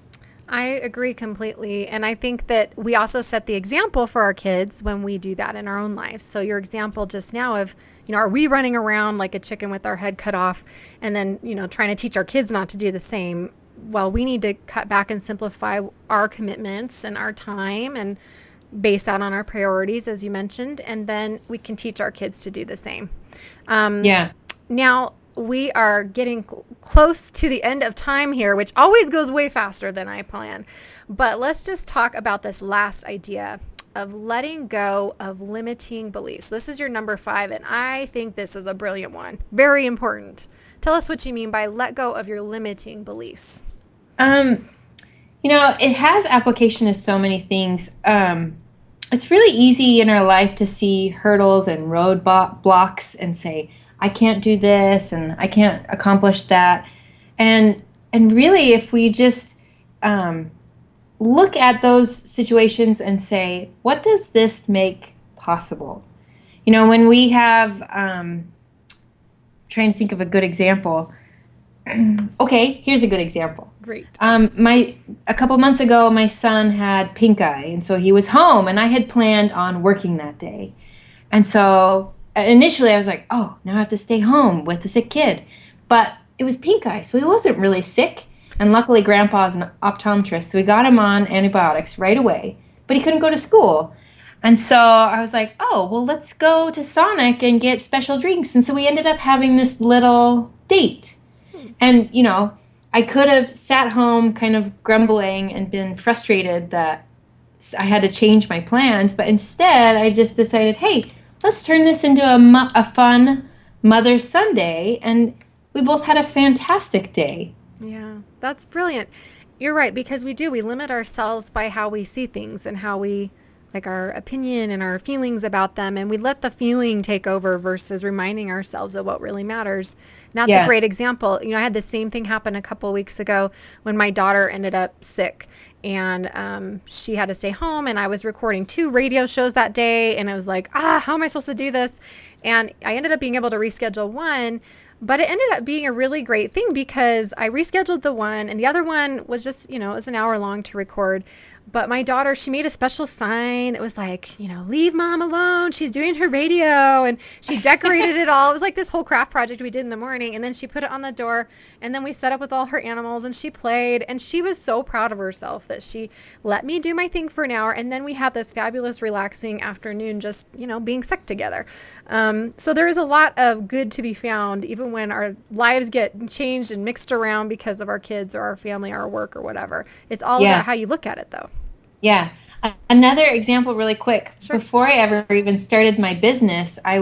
I agree completely. And I think that we also set the example for our kids when we do that in our own lives. So your example just now of, are we running around like a chicken with our head cut off, and then, trying to teach our kids not to do the same? Well, we need to cut back and simplify our commitments and our time, and base that on our priorities, as you mentioned. And then we can teach our kids to do the same. Now, we are getting close to the end of time here, which always goes way faster than I plan. But let's just talk about this last idea of letting go of limiting beliefs. This is your number 5, and I think this is a brilliant one. Very important. Tell us what you mean by let go of your limiting beliefs. It has application to so many things. It's really easy in our life to see hurdles and road blocks and say, I can't do this and I can't accomplish that. And really, if we just look at those situations and say, what does this make possible? When we have, trying to think of a good example. Okay, here's a good example. Great. A couple months ago, my son had pink eye, and so he was home, and I had planned on working that day. And so initially I was like, oh, now I have to stay home with the sick kid. But it was pink eye, so he wasn't really sick. And luckily, Grandpa's an optometrist, so we got him on antibiotics right away. But he couldn't go to school. And so I was like, oh, well, let's go to Sonic and get special drinks. And so we ended up having this little date. And, I could have sat home kind of grumbling and been frustrated that I had to change my plans. But instead, I just decided, hey, let's turn this into a fun Mother's Sunday. And we both had a fantastic day. Yeah, that's brilliant. You're right, because we limit ourselves by how we see things and how we, like, our opinion and our feelings about them, and we let the feeling take over versus reminding ourselves of what really matters. And that's a great example. I had the same thing happen a couple weeks ago when my daughter ended up sick, and she had to stay home, and I was recording 2 radio shows that day, and I was like, how am I supposed to do this? And I ended up being able to reschedule one, but it ended up being a really great thing because I rescheduled the one, and the other one was just, it was an hour long to record. But my daughter, she made a special sign that was like, leave mom alone. She's doing her radio. And she decorated it all. It was like this whole craft project we did in the morning. And then she put it on the door. And then we set up with all her animals and she played. And she was so proud of herself that she let me do my thing for an hour. And then we had this fabulous, relaxing afternoon just, being sick together. So there is a lot of good to be found, even when our lives get changed and mixed around because of our kids or our family or our work or whatever. It's all about how you look at it, though. Yeah. Another example really quick. Sure. Before I ever even started my business, I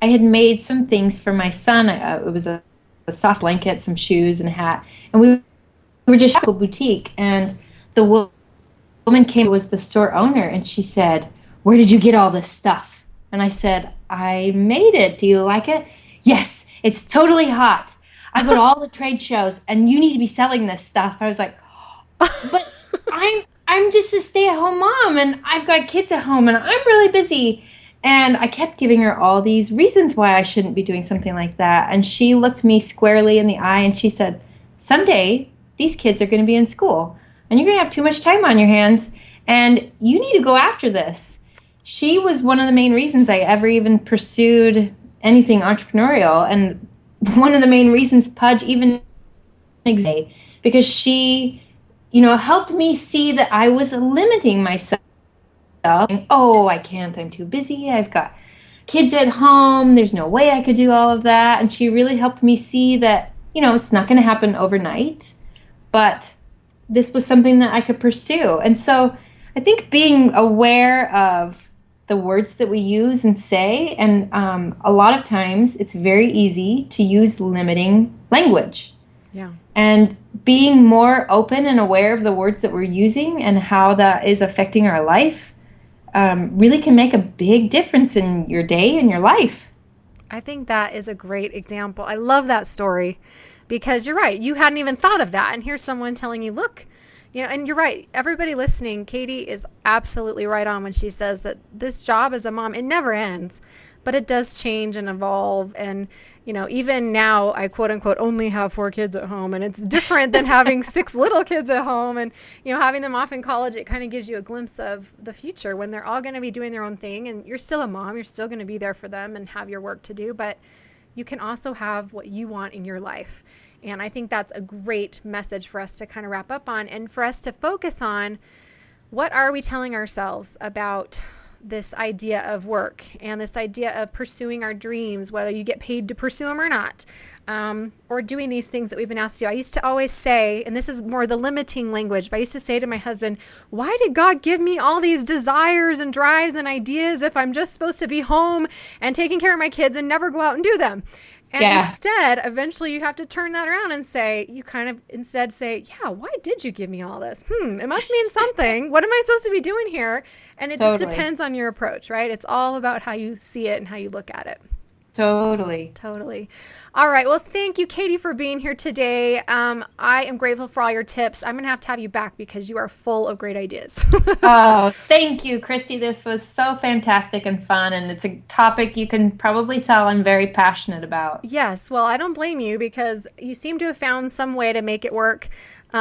had made some things for my son. It was a soft blanket, some shoes, and a hat. And we were just at a boutique. And the woman came, it was the store owner, and she said, "Where did you get all this stuff?" And I said, "I made it. Do you like it?" "Yes, it's totally hot. I go to all the trade shows, and you need to be selling this stuff." I was like, "But I'm just a stay-at-home mom, and I've got kids at home, and I'm really busy." And I kept giving her all these reasons why I shouldn't be doing something like that. And she looked me squarely in the eye, and she said, "Someday, these kids are going to be in school, and you're going to have too much time on your hands, and you need to go after this." She was one of the main reasons I ever even pursued anything entrepreneurial, and one of the main reasons PUJ even exists, because she helped me see that I was limiting myself. "Oh, I can't. I'm too busy. I've got kids at home. There's no way I could do all of that." And she really helped me see that, it's not going to happen overnight, but this was something that I could pursue. And so I think being aware of the words that we use and say, and a lot of times it's very easy to use limiting language. Yeah. And being more open and aware of the words that we're using and how that is affecting our life really can make a big difference in your day and your life. I think that is a great example. I love that story because you're right. You hadn't even thought of that. And here's someone telling you, look, and you're right. Everybody listening, Katie is absolutely right on when she says that this job as a mom, it never ends, but it does change and evolve. And even now I quote unquote only have 4 kids at home, and it's different than having 6 little kids at home, and having them off in college. It kind of gives you a glimpse of the future when they're all going to be doing their own thing, and you're still a mom, you're still going to be there for them and have your work to do, but you can also have what you want in your life. And I think that's a great message for us to kind of wrap up on, and for us to focus on what are we telling ourselves about this idea of work and this idea of pursuing our dreams, whether you get paid to pursue them or not, or doing these things that we've been asked to do. I used to always say, and this is more the limiting language, but I used to say to my husband, "Why did God give me all these desires and drives and ideas if I'm just supposed to be home and taking care of my kids and never go out and do them?" And instead, eventually you have to turn that around and say, "Yeah, why did you give me all this? It must mean something. What am I supposed to be doing here?" And it just depends on your approach, right? It's all about how you see it and how you look at it. Totally. All right. Well, thank you, Katie, for being here today. I am grateful for all your tips. I'm going to have you back because you are full of great ideas. Oh, thank you, Christy. This was so fantastic and fun. And it's a topic you can probably tell I'm very passionate about. Yes. Well, I don't blame you because you seem to have found some way to make it work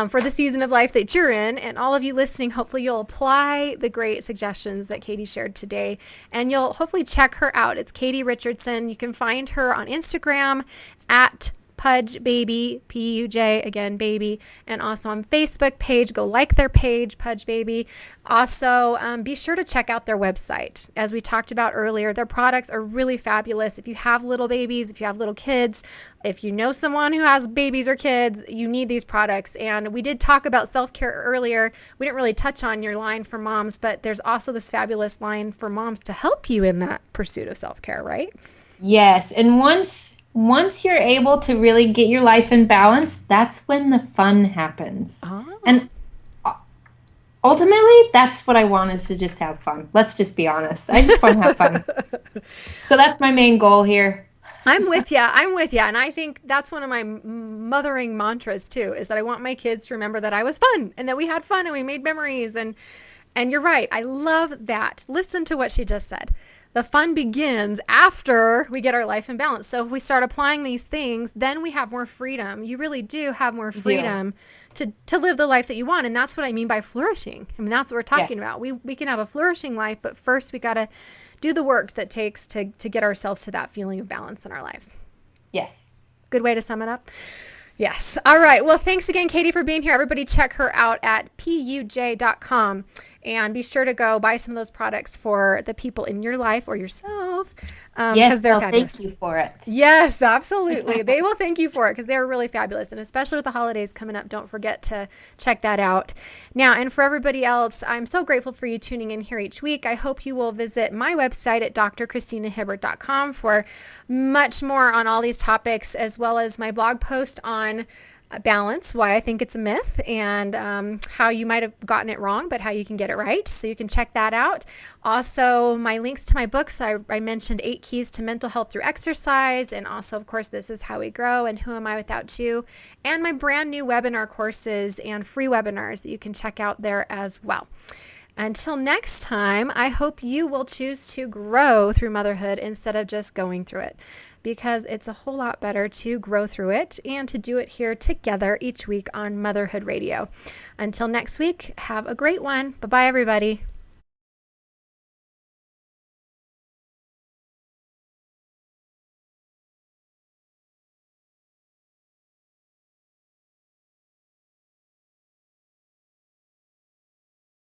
for the season of life that you're in. And all of you listening, hopefully you'll apply the great suggestions that Katie shared today, and you'll hopefully check her out. It's Katie Richardson. You can find her on Instagram at PUJ Baby, PUJ, again, baby, and also on Facebook page. Go like their page, PUJ Baby. Also, be sure to check out their website. As we talked about earlier, their products are really fabulous. If you have little babies, if you have little kids, if you know someone who has babies or kids, you need these products. And we did talk about self-care earlier. We didn't really touch on your line for moms, but there's also this fabulous line for moms to help you in that pursuit of self-care, right? Yes. And once you're able to really get your life in balance, that's when the fun happens. Oh. And ultimately, that's what I want, is to just have fun. Let's just be honest. I just want to have fun. So that's my main goal here. I'm with you. I'm with you. And I think that's one of my mothering mantras too, is that I want my kids to remember that I was fun and that we had fun and we made memories. And you're right. I love that. Listen to what she just said. The fun begins after we get our life in balance. So if we start applying these things, then we have more freedom. You really do have more freedom to live the life that you want. And that's what I mean by flourishing. I mean, that's what we're talking about. We can have a flourishing life, but first we got to do the work that takes to get ourselves to that feeling of balance in our lives. Yes. Good way to sum it up. Yes. All right. Well, thanks again, Katie, for being here. Everybody check her out at PUJ.com and be sure to go buy some of those products for the people in your life or yourself. Yes, they're they'll fabulous. thank you for it. Yes, absolutely. They will thank you for it because they're really fabulous. And especially with the holidays coming up, don't forget to check that out. Now, and for everybody else, I'm so grateful for you tuning in here each week. I hope you will visit my website at drchristinahibbert.com for much more on all these topics, as well as my blog post on balance, why I think it's a myth, and how you might have gotten it wrong, but how you can get it right. So you can check that out. Also, my links to my books. I mentioned 8 Keys to Mental Health Through Exercise, and also, of course, This Is How We Grow and Who Am I Without You, and my brand new webinar courses and free webinars that you can check out there as well. Until next time, I hope you will choose to grow through motherhood instead of just going through it, because it's a whole lot better to grow through it and to do it here together each week on Motherhood Radio. Until next week, have a great one. Bye-bye, everybody.